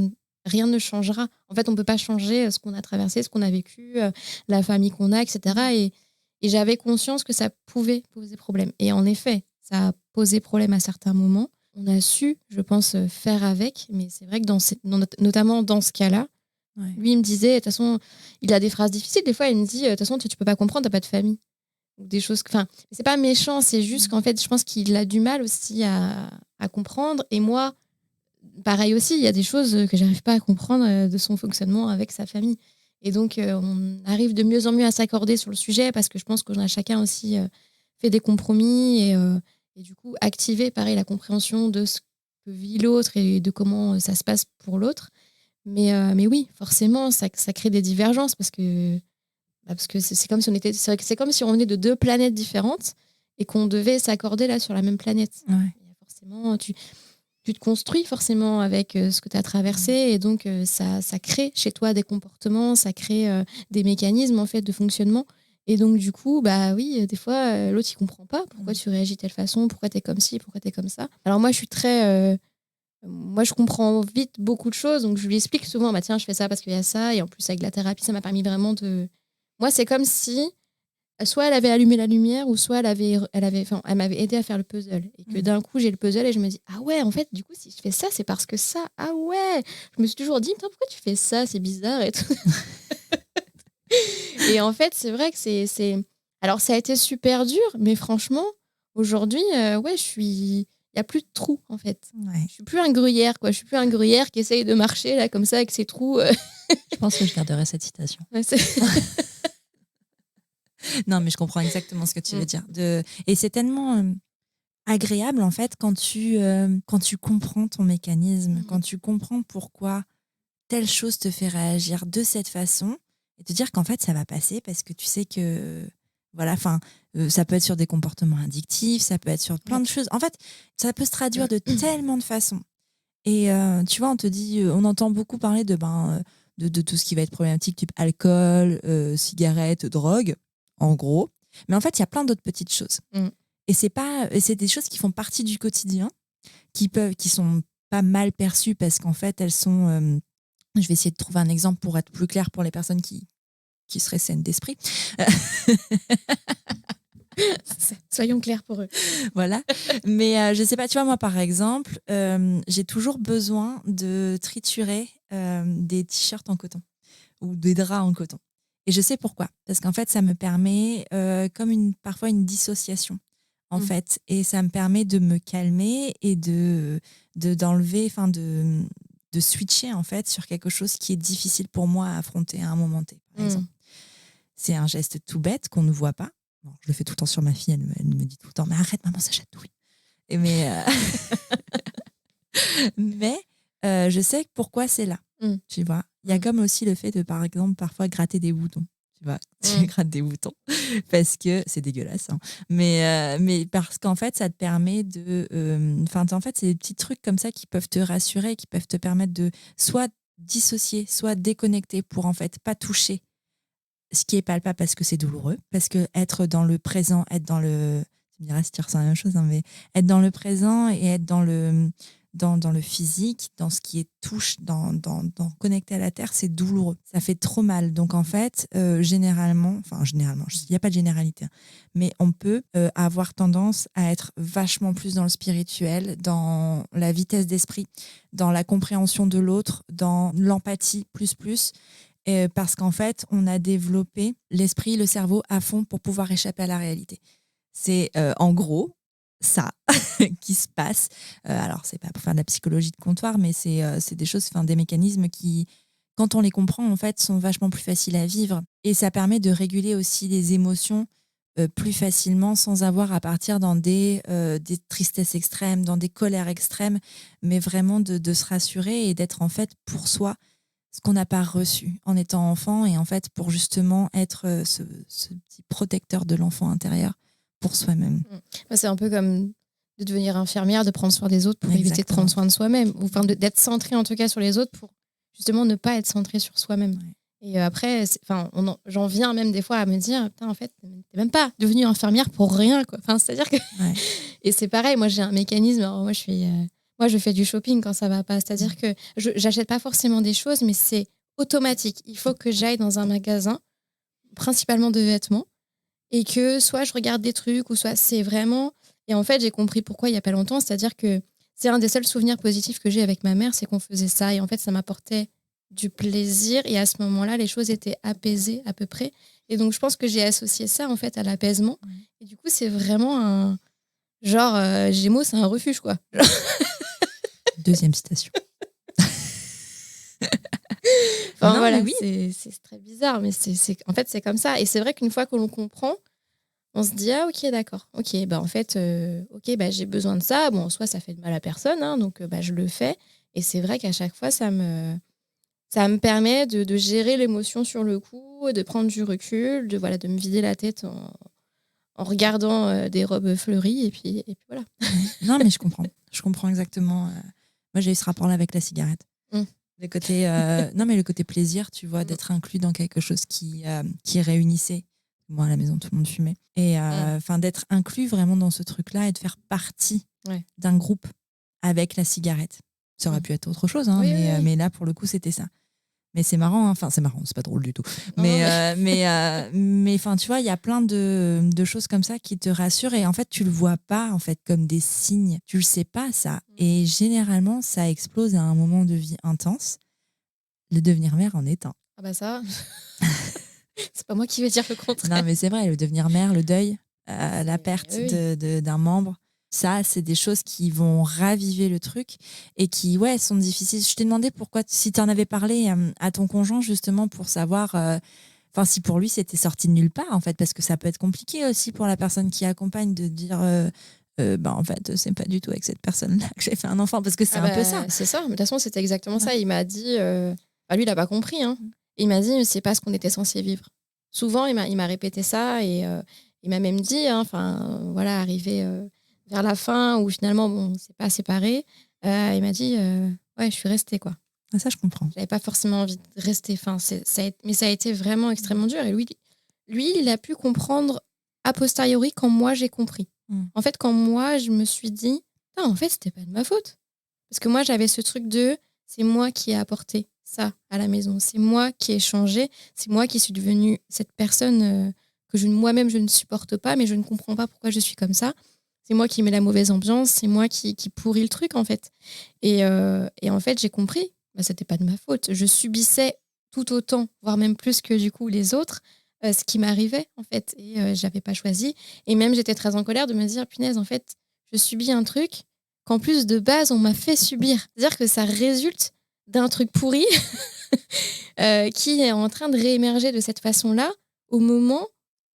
S2: rien ne changera. En fait, on peut pas changer ce qu'on a traversé, ce qu'on a vécu, la famille qu'on a, etc. Et j'avais conscience que ça pouvait poser problème. Et en effet, ça a posé problème à certains moments. On a su, je pense, faire avec. Mais c'est vrai que notamment dans ce cas-là, lui, il me disait, de toute façon, il a des phrases difficiles. Des fois, il me dit, de toute façon, tu peux pas comprendre, t'as pas de famille. Des choses, enfin, c'est pas méchant, c'est juste qu'en fait, je pense qu'il a du mal aussi à comprendre. Et moi, pareil aussi, il y a des choses que j'arrive pas à comprendre de son fonctionnement avec sa famille. Et donc, on arrive de mieux en mieux à s'accorder sur le sujet parce que je pense qu'on a chacun aussi fait des compromis et du coup, activé, pareil, la compréhension de ce que vit l'autre et de comment ça se passe pour l'autre. Mais oui, forcément, ça crée des divergences parce que c'est comme si c'est comme si on venait de 2 planètes différentes et qu'on devait s'accorder là sur la même planète.
S1: Ouais.
S2: Forcément, tu te construis forcément avec ce que tu as traversé et donc ça crée chez toi des comportements, ça crée des mécanismes en fait de fonctionnement. Et donc du coup, bah oui, des fois l'autre il comprend pas pourquoi tu réagis de telle façon, pourquoi tu es comme ci, pourquoi tu es comme ça. Alors moi je suis très moi, je comprends vite beaucoup de choses, donc je lui explique souvent, bah tiens, je fais ça parce qu'il y a ça, et en plus avec la thérapie, ça m'a permis vraiment de... Moi, c'est comme si soit elle avait allumé la lumière, ou soit elle m'avait aidé à faire le puzzle, et que d'un coup j'ai le puzzle et je me dis ah ouais, en fait, du coup, si je fais ça, c'est parce que ça, ah ouais, je me suis toujours dit, pourquoi tu fais ça, c'est bizarre et tout. Et en fait, c'est vrai que c'est... Alors, ça a été super dur, mais franchement, aujourd'hui, ouais, il n'y a plus de trous, en fait.
S1: Ouais.
S2: Je suis plus un gruyère, quoi. Je suis plus un gruyère qui essaye de marcher, là, comme ça, avec ses trous.
S1: Je pense que je garderai cette citation.
S2: Ouais,
S1: Non, mais je comprends exactement ce que tu veux dire. Et c'est tellement agréable, en fait, quand tu comprends ton mécanisme, quand tu comprends pourquoi telle chose te fait réagir de cette façon, et te dire qu'en fait, ça va passer parce que tu sais que... Voilà, enfin, ça peut être sur des comportements addictifs, ça peut être sur plein de choses. En fait, ça peut se traduire de tellement de façons. Et tu vois, on te dit, on entend beaucoup parler de tout ce qui va être problématique, type alcool, cigarettes, drogue, en gros. Mais en fait, il y a plein d'autres petites choses. Et c'est des choses qui font partie du quotidien, qui sont pas mal perçues parce qu'en fait, elles sont... je vais essayer de trouver un exemple pour être plus clair pour les personnes qui seraient saines d'esprit.
S2: Soyons clairs pour eux.
S1: Voilà. Mais je sais pas, tu vois, moi, par exemple, j'ai toujours besoin de triturer des t-shirts en coton ou des draps en coton. Et je sais pourquoi. Parce qu'en fait, ça me permet parfois une dissociation, en fait. Et ça me permet de me calmer et d'enlever, enfin, de switcher, en fait, sur quelque chose qui est difficile pour moi à affronter à un moment T, par exemple. C'est un geste tout bête qu'on ne voit pas. Bon, je le fais tout le temps sur ma fille, elle me dit tout le temps, mais arrête maman, ça chatouille. Mais je sais pourquoi c'est là, tu vois. Il y a comme aussi le fait de, par exemple, parfois gratter des boutons. Tu vois, tu grattes des boutons parce que c'est dégueulasse. Hein. Mais parce qu'en fait, ça te permet de... en fait, c'est des petits trucs comme ça qui peuvent te rassurer, qui peuvent te permettre de soit dissocier, soit déconnecter pour en fait pas toucher ce qui est palpable parce que c'est douloureux, parce que être dans le présent, être dans le... Tu me diras si tu ressens la même chose, hein, mais être dans le présent et être dans le physique, dans ce qui est touche, dans connecté à la terre, c'est douloureux. Ça fait trop mal. Donc en fait, généralement, il n'y a pas de généralité, hein, mais on peut avoir tendance à être vachement plus dans le spirituel, dans la vitesse d'esprit, dans la compréhension de l'autre, dans l'empathie plus. Parce qu'en fait, on a développé l'esprit, le cerveau à fond pour pouvoir échapper à la réalité. C'est en gros ça qui se passe. Alors, c'est pas pour faire de la psychologie de comptoir, mais c'est des choses, des mécanismes qui, quand on les comprend, en fait, sont vachement plus faciles à vivre. Et ça permet de réguler aussi les émotions plus facilement sans avoir à partir dans des tristesses extrêmes, dans des colères extrêmes, mais vraiment de se rassurer et d'être en fait pour soi ce qu'on n'a pas reçu en étant enfant et en fait pour justement être ce petit protecteur de l'enfant intérieur pour soi-même.
S2: C'est un peu comme de devenir infirmière, de prendre soin des autres pour éviter de prendre soin de soi-même, ou d'être centré en tout cas sur les autres pour justement ne pas être centré sur soi-même. Ouais. Et après, j'en viens même des fois à me dire, putain, en fait, t'es même pas devenue infirmière pour rien, quoi. Enfin, c'est-à-dire que... Ouais. Et c'est pareil, moi j'ai un mécanisme, alors moi je fais du shopping quand ça va pas, c'est-à-dire que j'achète pas forcément des choses, mais c'est automatique. Il faut que j'aille dans un magasin, principalement de vêtements, et que soit je regarde des trucs, ou soit c'est vraiment... Et en fait, j'ai compris pourquoi il y a pas longtemps, c'est-à-dire que c'est un des seuls souvenirs positifs que j'ai avec ma mère, c'est qu'on faisait ça, et en fait, ça m'apportait du plaisir, et à ce moment-là, les choses étaient apaisées à peu près. Et donc, je pense que j'ai associé ça, en fait, à l'apaisement. Et du coup, c'est vraiment un... Genre, Gémeaux, c'est un refuge, quoi.
S1: Deuxième citation.
S2: Enfin, non, voilà, oui. C'est très bizarre, mais en fait, c'est comme ça. Et c'est vrai qu'une fois que l'on comprend, on se dit, ah, ok, d'accord. Ok, en fait, j'ai besoin de ça. Bon, en soi, ça fait de mal à personne, hein, donc je le fais. Et c'est vrai qu'à chaque fois, ça me permet de gérer l'émotion sur le coup, de prendre du recul, de me vider la tête en regardant des robes fleuries, et puis voilà.
S1: Non, mais je comprends exactement. Moi, j'ai eu ce rapport-là avec la cigarette. Le côté, non, mais le côté plaisir, tu vois, d'être inclus dans quelque chose qui réunissait. Moi, à la maison, tout le monde fumait. Et d'être inclus vraiment dans ce truc-là et de faire partie d'un groupe avec la cigarette. Ça aurait pu être autre chose, hein, mais là, pour le coup, c'était ça. Mais c'est marrant, hein. Enfin, c'est marrant, c'est pas drôle du tout. Mais tu vois, il y a plein de choses comme ça qui te rassurent et en fait, tu le vois pas en fait comme des signes. Tu le sais pas, ça. Et généralement, ça explose à un moment de vie intense. Le devenir mère en est un.
S2: Ah bah ça, c'est pas moi qui vais dire le contraire.
S1: Non, mais c'est vrai, le devenir mère, le deuil, la perte d'un membre. Ça, c'est des choses qui vont raviver le truc et qui, sont difficiles. Je t'ai demandé pourquoi, si tu en avais parlé à ton conjoint, justement, pour savoir, si pour lui, c'était sorti de nulle part, en fait, parce que ça peut être compliqué aussi pour la personne qui accompagne de dire, en fait, c'est pas du tout avec cette personne-là que j'ai fait un enfant, parce que c'est un peu ça.
S2: C'est ça, mais de toute façon, c'était exactement ça. Il m'a dit, lui, il n'a pas compris, hein. Il m'a dit, c'est pas ce qu'on était censé vivre. Souvent, il m'a répété ça et il m'a même dit, arrivé vers la fin où finalement, on s'est pas séparés, il m'a dit, je suis restée, quoi.
S1: Ah, ça, je comprends.
S2: J'avais pas forcément envie de rester. Mais ça a été vraiment extrêmement dur. Et lui, il a pu comprendre a posteriori quand moi, j'ai compris. En fait, quand moi, je me suis dit, non, en fait, c'était pas de ma faute. Parce que moi, j'avais ce truc de, c'est moi qui ai apporté ça à la maison. C'est moi qui ai changé. C'est moi qui suis devenue cette personne que moi-même, je ne supporte pas, mais je ne comprends pas pourquoi je suis comme ça. C'est moi qui mets la mauvaise ambiance. C'est moi qui pourris le truc, en fait. Et en fait, j'ai compris. C'était pas de ma faute. Je subissais tout autant, voire même plus que du coup les autres, ce qui m'arrivait, en fait. Et j'avais pas choisi. Et même, j'étais très en colère de me dire, punaise, en fait, je subis un truc qu'en plus de base, on m'a fait subir. C'est-à-dire que ça résulte d'un truc pourri qui est en train de réémerger de cette façon-là au moment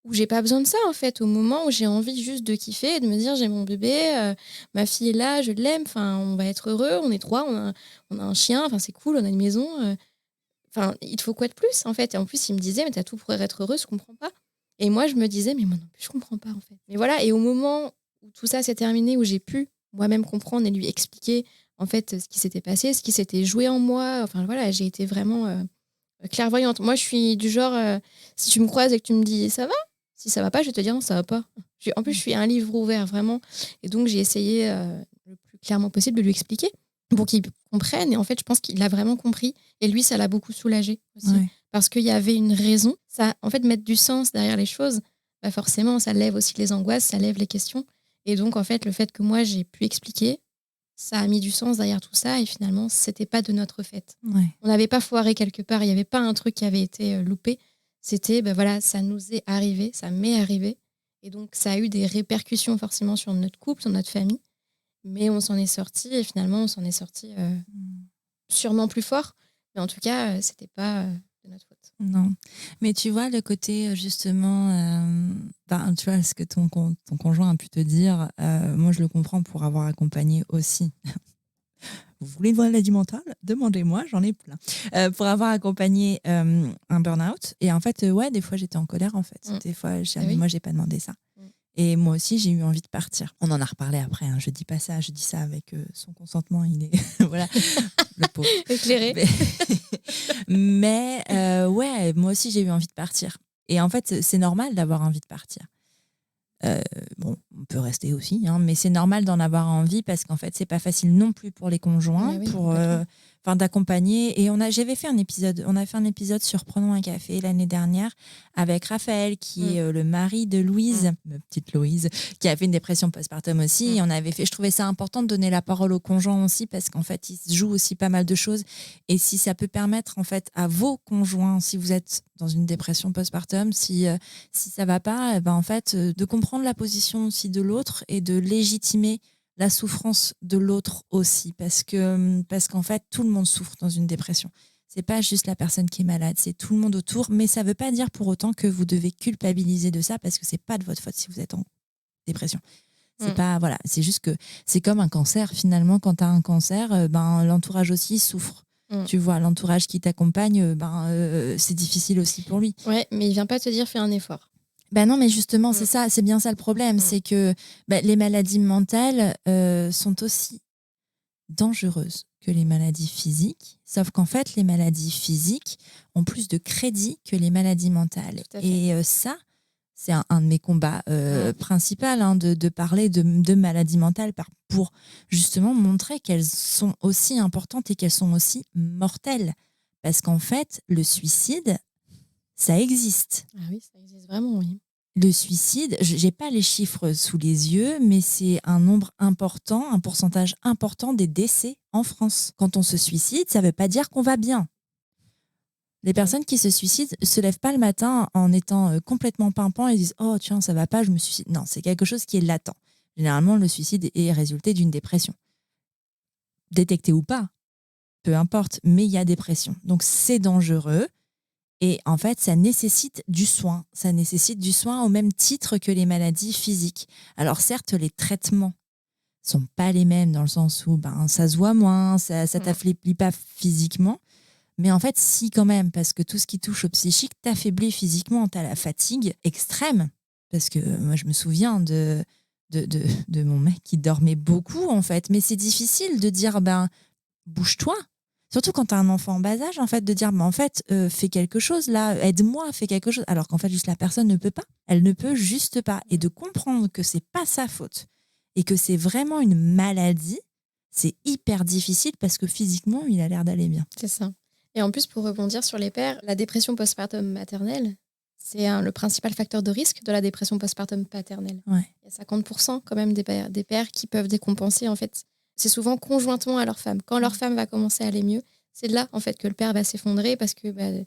S2: où j'ai pas besoin de ça, en fait. Au moment où j'ai envie juste de kiffer et de me dire, j'ai mon bébé, ma fille est là, je l'aime, on va être heureux, on est 3, on a un chien, c'est cool, on a une maison. Il te faut quoi de plus, en fait? Et en plus, il me disait, mais t'as tout pour être heureuse, je comprends pas. Et moi, je me disais, mais moi non plus, je comprends pas, en fait. Mais voilà, et au moment où tout ça s'est terminé, où j'ai pu moi-même comprendre et lui expliquer, en fait, ce qui s'était passé, ce qui s'était joué en moi, j'ai été vraiment clairvoyante. Moi, je suis du genre, si tu me croises et que tu me dis, ça va? Si ça va pas, je vais te dire, non, ça va pas. En plus, je suis un livre ouvert, vraiment. Et donc, j'ai essayé le plus clairement possible de lui expliquer pour qu'il comprenne. Et en fait, je pense qu'il a vraiment compris. Et lui, ça l'a beaucoup soulagé aussi. Ouais. Parce qu'il y avait une raison. Ça, en fait, mettre du sens derrière les choses, forcément, ça lève aussi les angoisses, ça lève les questions. Et donc, en fait, le fait que moi, j'ai pu expliquer, ça a mis du sens derrière tout ça. Et finalement, c'était pas de notre fait. Ouais. On n'avait pas foiré quelque part. Il n'y avait pas un truc qui avait été loupé. C'était, ça nous est arrivé, ça m'est arrivé. Et donc, ça a eu des répercussions forcément sur notre couple, sur notre famille. Mais on s'en est sorti et finalement, on s'en est sorti sûrement plus fort. Mais en tout cas, c'était pas de notre faute.
S1: Non. Mais tu vois, le côté justement, tu vois, ce que ton conjoint a pu te dire, moi je le comprends pour avoir accompagné aussi. Vous voulez une maladie mentale? Demandez-moi, j'en ai plein. Pour avoir accompagné un burn-out. Et en fait, des fois j'étais en colère en fait. Des fois, moi j'ai pas demandé ça. Et moi aussi, j'ai eu envie de partir. On en a reparlé après. Hein. Je dis pas ça, je dis ça avec son consentement. Il est voilà, le pauvre.
S2: Éclairé.
S1: Mais moi aussi, j'ai eu envie de partir. Et en fait, c'est normal d'avoir envie de partir. On peut rester aussi, hein, mais c'est normal d'en avoir envie parce qu'en fait, c'est pas facile non plus pour les conjoints, d'accompagner. Et on a fait un épisode sur Prenons un café l'année dernière avec Raphaël, qui est le mari de Louise, ma petite Louise, qui a fait une dépression postpartum aussi. Et je trouvais ça important de donner la parole aux conjoints aussi parce qu'en fait, il se joue aussi pas mal de choses. Et si ça peut permettre en fait à vos conjoints, si vous êtes dans une dépression postpartum, si ça va pas, en fait, de comprendre la position aussi de l'autre et de légitimer la souffrance de l'autre aussi, parce qu'en fait, tout le monde souffre dans une dépression. C'est pas juste la personne qui est malade, c'est tout le monde autour, mais ça veut pas dire pour autant que vous devez culpabiliser de ça, parce que c'est pas de votre faute si vous êtes en dépression. C'est pas, voilà, c'est juste que c'est comme un cancer, finalement, quand tu as un cancer, l'entourage aussi souffre. Tu vois, l'entourage qui t'accompagne, c'est difficile aussi pour lui.
S2: Ouais, mais il vient pas te dire fais un effort.
S1: Non, mais justement, c'est ça, c'est bien ça le problème, c'est que les maladies mentales sont aussi dangereuses que les maladies physiques, sauf qu'en fait, les maladies physiques ont plus de crédit que les maladies mentales. Et ça, c'est un de mes combats principaux, hein, de parler de maladies mentales pour justement montrer qu'elles sont aussi importantes et qu'elles sont aussi mortelles. Parce qu'en fait, le suicide, ça existe.
S2: Ah oui, ça existe vraiment, oui.
S1: Le suicide, j'ai pas les chiffres sous les yeux, mais c'est un nombre important, un pourcentage important des décès en France. Quand on se suicide, ça veut pas dire qu'on va bien. Les personnes qui se suicident se lèvent pas le matin en étant complètement pimpant et disent « Oh tiens, ça va pas, je me suicide ». Non, c'est quelque chose qui est latent. Généralement, le suicide est résulté d'une dépression. Détectée ou pas, peu importe, mais il y a dépression. Donc c'est dangereux. Et en fait, ça nécessite du soin. Ça nécessite du soin au même titre que les maladies physiques. Alors certes, les traitements sont pas les mêmes dans le sens où ça se voit moins, ça t'affaiblit pas physiquement. Mais en fait, si quand même, parce que tout ce qui touche au psychique t'affaiblit physiquement. T'as la fatigue extrême. Parce que moi, je me souviens de mon mec qui dormait beaucoup, en fait. Mais c'est difficile de dire, bouge-toi. Surtout quand tu as un enfant en bas âge, en fait, de dire, fais quelque chose, là, aide-moi, fais quelque chose. Alors qu'en fait, juste la personne ne peut pas. Elle ne peut juste pas. Et de comprendre que c'est pas sa faute et que c'est vraiment une maladie, c'est hyper difficile parce que physiquement, il a l'air d'aller bien.
S2: C'est ça. Et en plus, pour rebondir sur les pères, la dépression postpartum maternelle, c'est le principal facteur de risque de la dépression postpartum paternelle.
S1: Ouais.
S2: Il y a 50% quand même des pères qui peuvent décompenser, en fait. C'est souvent conjointement à leur femme. Quand leur femme va commencer à aller mieux, c'est là en fait que le père va s'effondrer parce que il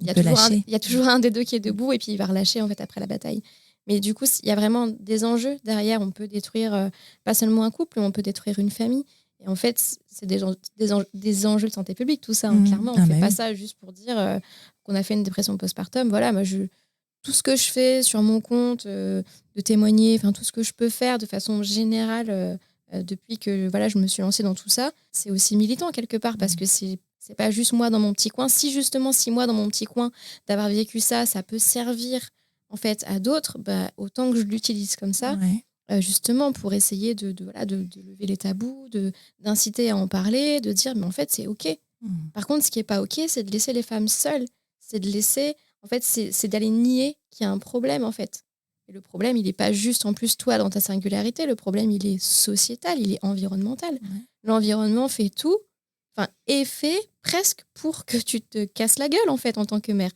S2: y a toujours un des deux qui est debout et puis il va relâcher en fait après la bataille. Mais du coup, il y a vraiment des enjeux derrière. On peut détruire pas seulement un couple, mais on peut détruire une famille. Et en fait, c'est des enjeux de santé publique, tout ça, clairement. On ne fait pas ça juste pour dire qu'on a fait une dépression postpartum. Voilà, moi, tout ce que je fais sur mon compte, de témoigner, tout ce que je peux faire de façon générale depuis que je me suis lancée dans tout ça, c'est aussi militant quelque part parce que c'est pas juste moi dans mon petit coin. Si moi dans mon petit coin d'avoir vécu ça, ça peut servir en fait à d'autres, autant que je l'utilise comme ça, justement pour essayer de lever les tabous, d'inciter à en parler, de dire mais en fait c'est ok. Par contre, ce qui est pas ok, c'est de laisser les femmes seules, c'est de laisser, en fait, c'est d'aller nier qu'il y a un problème en fait. Et le problème, il n'est pas juste en plus toi dans ta singularité, le problème, il est sociétal, il est environnemental. L'environnement fait tout, est fait presque pour que tu te casses la gueule en fait en tant que mère.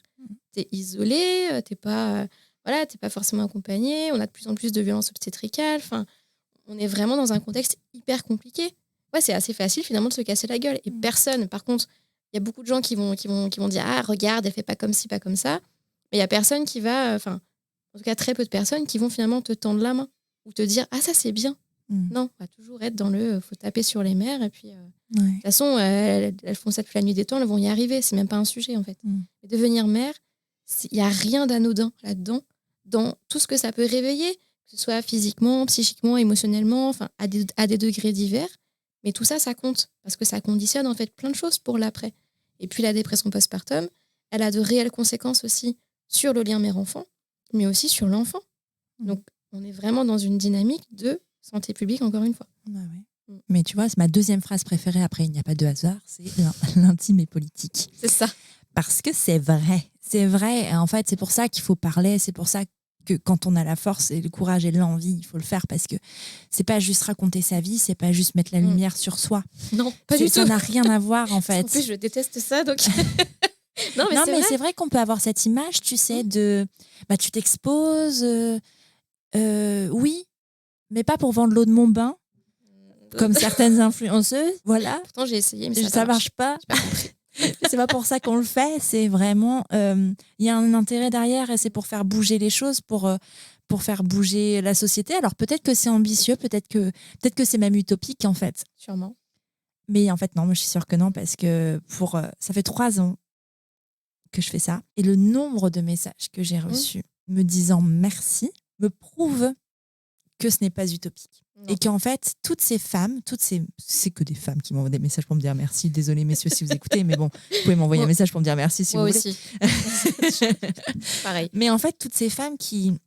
S2: T'es isolée, t'es pas forcément accompagnée, on a de plus en plus de violences obstétricales, on est vraiment dans un contexte hyper compliqué. Ouais, c'est assez facile finalement de se casser la gueule. Et personne, par contre, il y a beaucoup de gens qui vont dire ah regarde, elle fait pas comme ci, pas comme ça. Mais il y a personne qui va en tout cas très peu de personnes qui vont finalement te tendre la main ou te dire ah ça c'est bien. Non, on va toujours être dans le faut taper sur les mères et puis de toute façon elles font ça depuis la nuit des temps, elles vont y arriver, c'est même pas un sujet en fait. Et devenir mère, il y a rien d'anodin là-dedans, dans tout ce que ça peut réveiller, que ce soit physiquement, psychiquement, émotionnellement, enfin à des degrés divers, mais tout ça compte parce que ça conditionne en fait plein de choses pour l'après. Et puis la dépression postpartum, elle a de réelles conséquences aussi sur le lien mère-enfant, mais aussi sur l'enfant. Donc on est vraiment dans une dynamique de santé publique, encore une fois.
S1: Mais tu vois, c'est ma deuxième phrase préférée après il n'y a pas de hasard, c'est l'intime est politique.
S2: C'est ça.
S1: Parce que c'est vrai. C'est vrai. En fait, c'est pour ça qu'il faut parler. C'est pour ça que quand on a la force et le courage et l'envie, il faut le faire parce que c'est pas juste raconter sa vie, c'est pas juste mettre la lumière sur soi.
S2: Non, pas du tout.
S1: Ça n'a rien à voir en fait.
S2: En plus, je déteste ça, donc...
S1: non, mais c'est vrai qu'on peut avoir cette image, tu sais, de... Bah, tu t'exposes, oui, mais pas pour vendre l'eau de mon bain, comme certaines influenceuses, voilà.
S2: Pourtant, j'ai essayé, mais
S1: ça marche pas. C'est pas pour ça qu'on le fait, c'est vraiment... Il y a un intérêt derrière et c'est pour faire bouger les choses, pour faire bouger la société. Alors peut-être que c'est ambitieux, peut-être que c'est même utopique en fait.
S2: Sûrement.
S1: Mais en fait non, moi je suis sûre que non, parce que ça fait 3 ans que je fais ça. Et le nombre de messages que j'ai reçus me disant merci me prouve que ce n'est pas utopique. Non. Et qu'en fait, toutes ces femmes, c'est que des femmes qui m'envoient des messages pour me dire merci. Désolée messieurs si vous écoutez, mais bon, vous pouvez m'envoyer un message pour me dire merci si vous voulez.
S2: Moi aussi. Pareil.
S1: Mais en fait, toutes ces femmes qui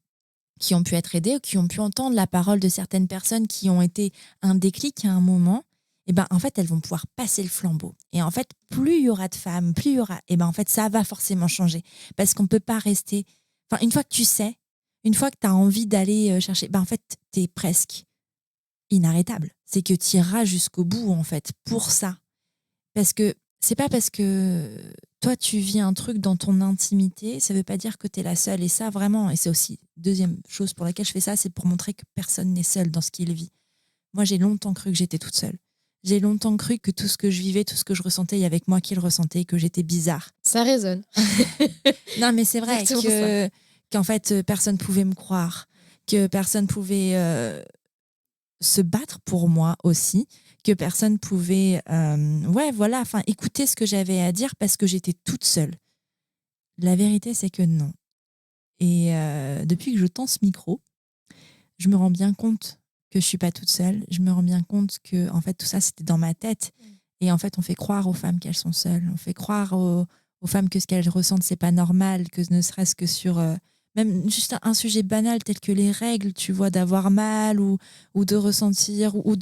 S1: ont pu être aidées ou qui ont pu entendre la parole de certaines personnes qui ont été un déclic à un moment, et ben en fait, elles vont pouvoir passer le flambeau. Et en fait, plus il y aura de femmes, plus il y aura... Et ben en fait, ça va forcément changer. Parce qu'on ne peut pas rester... Enfin, une fois que tu sais, une fois que tu as envie d'aller chercher, ben en fait, tu es presque inarrêtable. C'est que tu iras jusqu'au bout, en fait, pour ça. Parce que c'est pas parce que toi, tu vis un truc dans ton intimité, ça veut pas dire que tu es la seule. Et ça, vraiment, et c'est aussi, deuxième chose pour laquelle je fais ça, c'est pour montrer que personne n'est seul dans ce qu'il vit. Moi, j'ai longtemps cru que j'étais toute seule. J'ai longtemps cru que tout ce que je vivais, tout ce que je ressentais, il y avait que moi qui le ressentais, que j'étais bizarre.
S2: Ça résonne.
S1: Non, mais c'est vrai qu'en fait, personne pouvait me croire, que personne pouvait se battre pour moi aussi, que personne pouvait écouter ce que j'avais à dire parce que j'étais toute seule. La vérité, c'est que non. Et depuis que je tends ce micro, je me rends bien compte que je suis pas toute seule. Je me rends bien compte que en fait tout ça c'était dans ma tête. Et en fait on fait croire aux femmes qu'elles sont seules. On fait croire aux femmes que ce qu'elles ressentent c'est pas normal, que ne serait-ce que sur même juste un sujet banal tel que les règles, tu vois, d'avoir mal ou de ressentir ou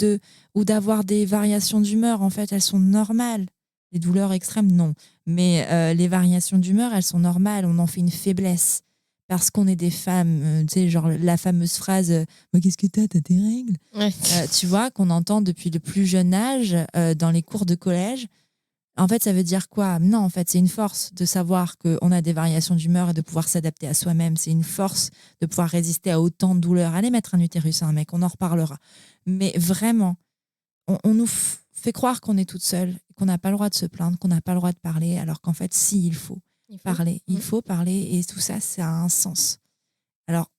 S1: d'avoir des variations d'humeur. En fait elles sont normales. Les douleurs extrêmes non, mais les variations d'humeur elles sont normales. On en fait une faiblesse. Parce qu'on est des femmes, tu sais, genre la fameuse phrase « Qu'est-ce que t'as tes règles ?» Tu vois, qu'on entend depuis le plus jeune âge dans les cours de collège. En fait, ça veut dire quoi ? Non, en fait, c'est une force de savoir qu'on a des variations d'humeur et de pouvoir s'adapter à soi-même. C'est une force de pouvoir résister à autant de douleurs. Allez mettre un utérus à un mec, on en reparlera. Mais vraiment, on nous fait croire qu'on est toute seule, qu'on n'a pas le droit de se plaindre, qu'on n'a pas le droit de parler, alors qu'en fait, si, il faut. Parler. Il faut parler et tout ça, ça a un sens. Alors,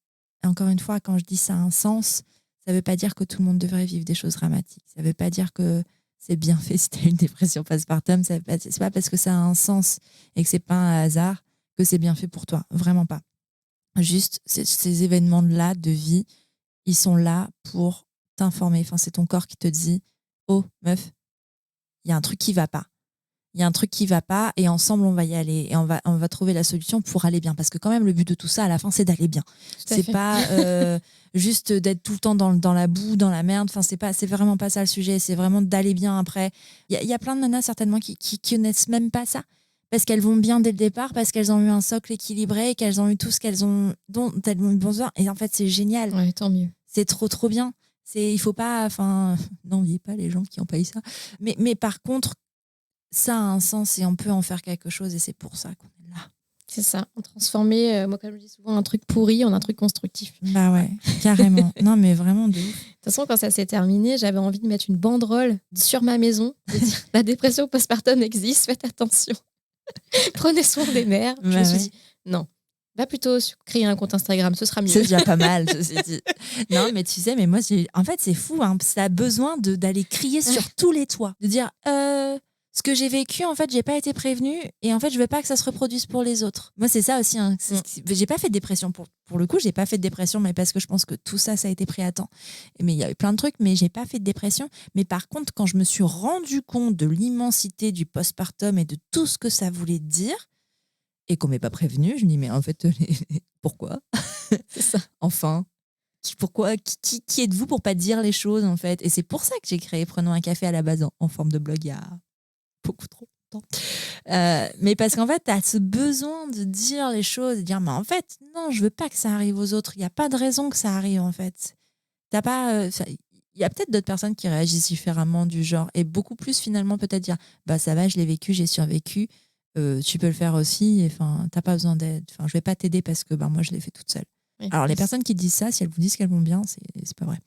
S1: encore une fois, quand je dis ça a un sens, ça ne veut pas dire que tout le monde devrait vivre des choses dramatiques. Ça ne veut pas dire que c'est bien fait si tu as une dépression postpartum. C'est pas parce que ça a un sens et que c'est pas un hasard que c'est bien fait pour toi. Vraiment pas. Juste, ces événements-là de vie, ils sont là pour t'informer. Enfin, c'est ton corps qui te dit « Oh, meuf, il y a un truc qui va pas. » Il y a un truc qui va pas et ensemble on va y aller et on va trouver la solution pour aller bien, parce que quand même le but de tout ça à la fin c'est d'aller bien. C'est pas juste d'être tout le temps dans la boue, dans la merde. Enfin c'est vraiment pas ça le sujet. C'est vraiment d'aller bien après. Il y a plein de nanas certainement qui connaissent même pas ça parce qu'elles vont bien dès le départ, parce qu'elles ont eu un socle équilibré, qu'elles ont eu tout ce dont elles ont eu besoin. Et en fait c'est génial.
S2: Ouais, tant mieux.
S1: C'est trop bien. Il faut pas, n'enviez pas les gens qui ont pas eu ça. Mais par contre ça a un sens et on peut en faire quelque chose et c'est pour ça qu'on est là.
S2: C'est ça, on transformer, moi comme je dis souvent, un truc pourri en un truc constructif.
S1: Bah ouais, carrément. Non mais vraiment de ouf.
S2: De toute façon, quand ça s'est terminé, j'avais envie de mettre une banderole sur ma maison, de dire la dépression postpartum existe, faites attention. Prenez soin des mères. Je me suis dit, non, Va plutôt créer un compte Instagram, ce sera mieux.
S1: C'est déjà pas mal, ceci dit. Non, mais tu sais, mais moi, en fait, c'est fou. Hein, ça a besoin d'aller crier sur tous les toits. De dire, ce que j'ai vécu, en fait, j'ai pas été prévenue. Et en fait, je veux pas que ça se reproduise pour les autres. Moi, c'est ça aussi. Hein, j'ai pas fait de dépression. Pour le coup, j'ai pas fait de dépression, mais parce que je pense que tout ça, ça a été pris à temps. Mais il y a eu plein de trucs, mais j'ai pas fait de dépression. Mais par contre, quand je me suis rendu compte de l'immensité du postpartum et de tout ce que ça voulait dire, et qu'on m'ait pas prévenu, je me dis mais en fait pourquoi
S2: C'est ça.
S1: Enfin pourquoi qui êtes-vous pour pas dire les choses en fait? Et c'est pour ça que j'ai créé Prenons un café à la base en forme de blog il y a beaucoup trop longtemps. Mais parce qu'en fait tu as ce besoin de dire les choses, de dire mais en fait non, je veux pas que ça arrive aux autres, il y a pas de raison que ça arrive en fait. T'as pas il y a peut-être d'autres personnes qui réagissent différemment du genre et beaucoup plus finalement peut-être dire bah ça va, je l'ai vécu, j'ai survécu. Tu peux le faire aussi, enfin, t'as pas besoin d'aide. Enfin, je vais pas t'aider parce que moi je l'ai fait toute seule.
S2: Oui.
S1: Alors les personnes qui disent ça, si elles vous disent qu'elles vont bien, c'est pas vrai.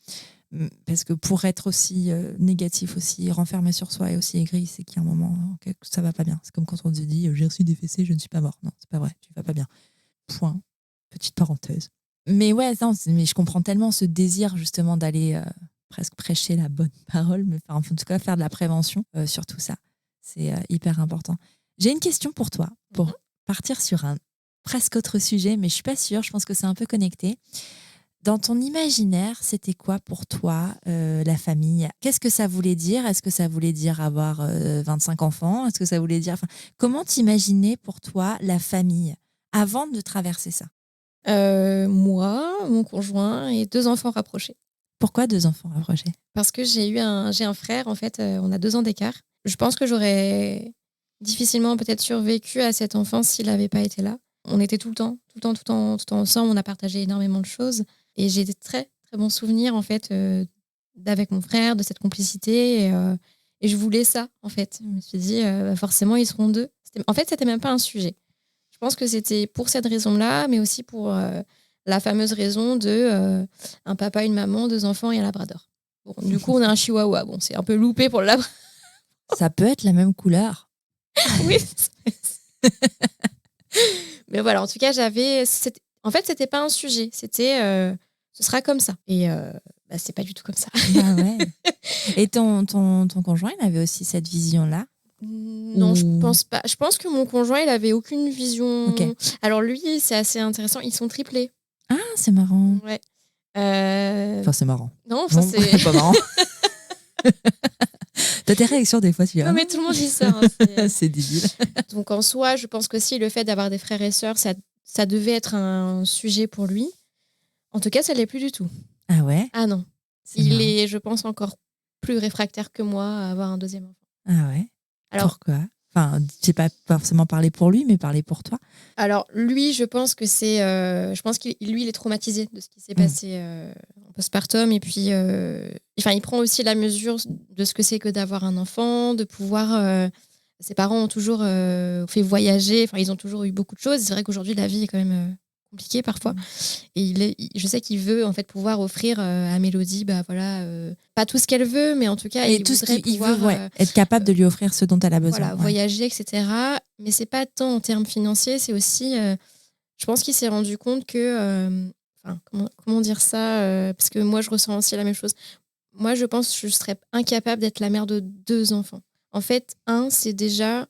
S1: Parce que pour être aussi négatif, aussi renfermé sur soi et aussi aigri, c'est qu'il y a un moment que ça va pas bien. C'est comme quand on te dit j'ai reçu des fessées, je ne suis pas mort. Non, c'est pas vrai, tu vas pas bien. Point. Petite parenthèse. Mais ouais, non, mais je comprends tellement ce désir justement d'aller presque prêcher la bonne parole, mais en tout cas faire de la prévention sur tout ça. C'est hyper important. J'ai une question pour toi, pour partir sur un presque autre sujet, mais je suis pas sûre, je pense que c'est un peu connecté. Dans ton imaginaire, c'était quoi pour toi la famille? Qu'est-ce que ça voulait dire? Est-ce que ça voulait dire avoir 25 enfants? Est-ce que ça voulait dire... comment t'imaginais pour toi la famille avant de traverser ça?
S2: Moi, mon conjoint et 2 enfants rapprochés.
S1: Pourquoi 2 enfants rapprochés?
S2: Parce que j'ai un frère, en fait, on a 2 ans d'écart. Je pense que j'aurais difficilement peut-être survécu à cette enfance s'il n'avait pas été là. On était tout le temps ensemble, on a partagé énormément de choses et j'ai des très, très bons souvenirs, en fait, avec mon frère, de cette complicité et je voulais ça, en fait. Je me suis dit, forcément, ils seront 2. En fait, c'était même pas un sujet. Je pense que c'était pour cette raison-là, mais aussi pour la fameuse raison de un papa, une maman, 2 enfants et un labrador. Bon, du coup, on a un chihuahua. Bon, c'est un peu loupé pour le labrador.
S1: Ça peut être la même couleur.
S2: Oui. Mais voilà, en tout cas, en fait, c'était pas un sujet. C'était ce sera comme ça. Et c'est pas du tout comme ça.
S1: Bah ouais. Et ton conjoint, il avait aussi cette vision-là?
S2: Non, je pense pas. Je pense que mon conjoint, il avait aucune vision.
S1: Ok.
S2: Alors lui, c'est assez intéressant. Ils sont triplés.
S1: Ah, c'est marrant.
S2: Ouais.
S1: Enfin, c'est marrant.
S2: Non, enfin,
S1: Non,
S2: c'est
S1: pas marrant. T'as tes réactions des fois, tu dis.
S2: Non, mais tout le monde dit ça. Hein,
S1: c'est débile.
S2: Donc en soi, je pense qu'aussi le fait d'avoir des frères et sœurs, ça devait être un sujet pour lui. En tout cas, ça l'est plus du tout.
S1: Ah ouais?
S2: Ah non.
S1: C'est
S2: Il
S1: marrant.
S2: est, je pense, encore plus réfractaire que moi à avoir un deuxième enfant.
S1: Ah ouais?
S2: Alors,
S1: pourquoi? Enfin, j'ai pas forcément parlé pour lui, mais parlé pour toi.
S2: Alors lui, je pense que c'est, je pense qu'il il est traumatisé de ce qui s'est passé en postpartum et puis, il prend aussi la mesure de ce que c'est que d'avoir un enfant, de pouvoir. Ses parents ont toujours fait voyager, enfin ils ont toujours eu beaucoup de choses. C'est vrai qu'aujourd'hui la vie est quand même compliquée parfois. Et je sais qu'il veut en fait pouvoir offrir à Mélodie, pas tout ce qu'elle veut, mais en tout cas
S1: Et
S2: il
S1: tout ce
S2: voudrait
S1: qu'il
S2: pouvoir
S1: veut, être capable de lui offrir ce dont elle a besoin.
S2: voilà,
S1: ouais.
S2: voyager, etc. Mais c'est pas tant en termes financiers, c'est aussi, je pense qu'il s'est rendu compte que, comment dire ça, parce que moi je ressens aussi la même chose. Moi je pense que je serais incapable d'être la mère de 2 enfants. En fait, c'est déjà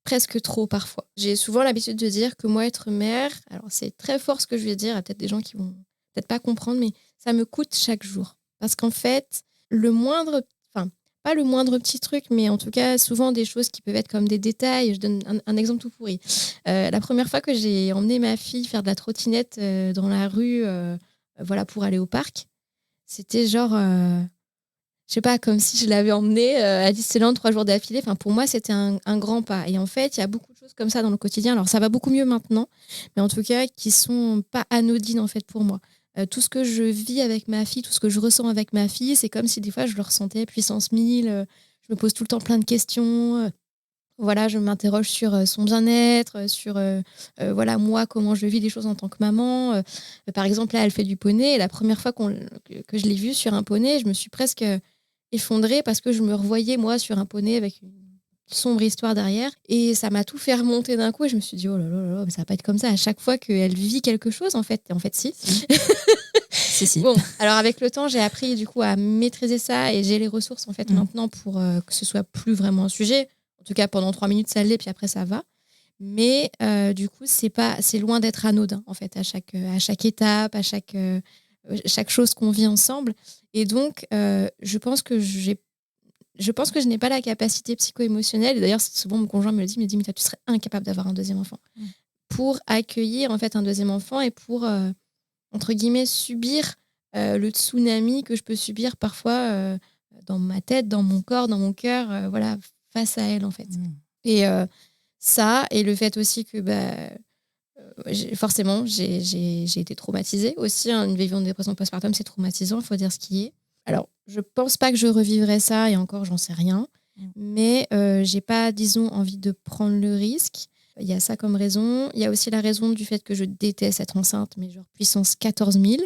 S2: presque trop parfois. J'ai souvent l'habitude de dire que moi, être mère, alors c'est très fort ce que je vais dire, il y a peut-être des gens qui vont peut-être pas comprendre, mais ça me coûte chaque jour. Parce qu'en fait, pas le moindre petit truc, mais en tout cas, souvent des choses qui peuvent être comme des détails. Je donne un exemple tout pourri. La première fois que j'ai emmené ma fille faire de la trottinette dans la rue, pour aller au parc, c'était genre... je sais pas, comme si je l'avais emmenée à Disneyland 3 jours d'affilée. Enfin, pour moi, c'était un grand pas. Et en fait, il y a beaucoup de choses comme ça dans le quotidien. Alors, ça va beaucoup mieux maintenant, mais en tout cas, qui sont pas anodines en fait pour moi. Tout ce que je vis avec ma fille, tout ce que je ressens avec ma fille, c'est comme si des fois je le ressentais puissance 1000. Je me pose tout le temps plein de questions. Je m'interroge sur son bien-être, sur moi, comment je vis les choses en tant que maman. Par exemple, là, elle fait du poney. Et la première fois que je l'ai vue sur un poney, je me suis presque effondrée parce que je me revoyais, moi, sur un poney avec sombre histoire derrière. Et ça m'a tout fait remonter d'un coup. Et je me suis dit, oh là là là là, mais ça va pas être comme ça à chaque fois qu'elle vit quelque chose, en fait. Et en fait, si.
S1: Si.
S2: Bon, alors avec le temps, j'ai appris du coup à maîtriser ça et j'ai les ressources en fait maintenant pour que ce soit plus vraiment un sujet. En tout cas, pendant 3 minutes, ça l'est, puis après, ça va. Mais du coup, c'est loin d'être anodin en fait à chaque étape, à chaque chose qu'on vit ensemble. Et donc, je pense que je n'ai pas la capacité psycho-émotionnelle. Et d'ailleurs, souvent mon conjoint me le dit, mais toi, tu serais incapable d'avoir un deuxième enfant pour accueillir en fait un deuxième enfant et pour entre guillemets subir le tsunami que je peux subir parfois dans ma tête, dans mon corps, dans mon cœur, voilà, face à elle en fait. Et ça, et le fait aussi que forcément j'ai été traumatisée aussi, une vivant de dépression postpartum, c'est traumatisant, il faut dire ce qui est. Alors, je pense pas que je revivrai ça, et encore, j'en sais rien, mais j'ai pas, disons, envie de prendre le risque. Il y a ça comme raison. Il y a aussi la raison du fait que je déteste être enceinte, mais genre puissance 14 000.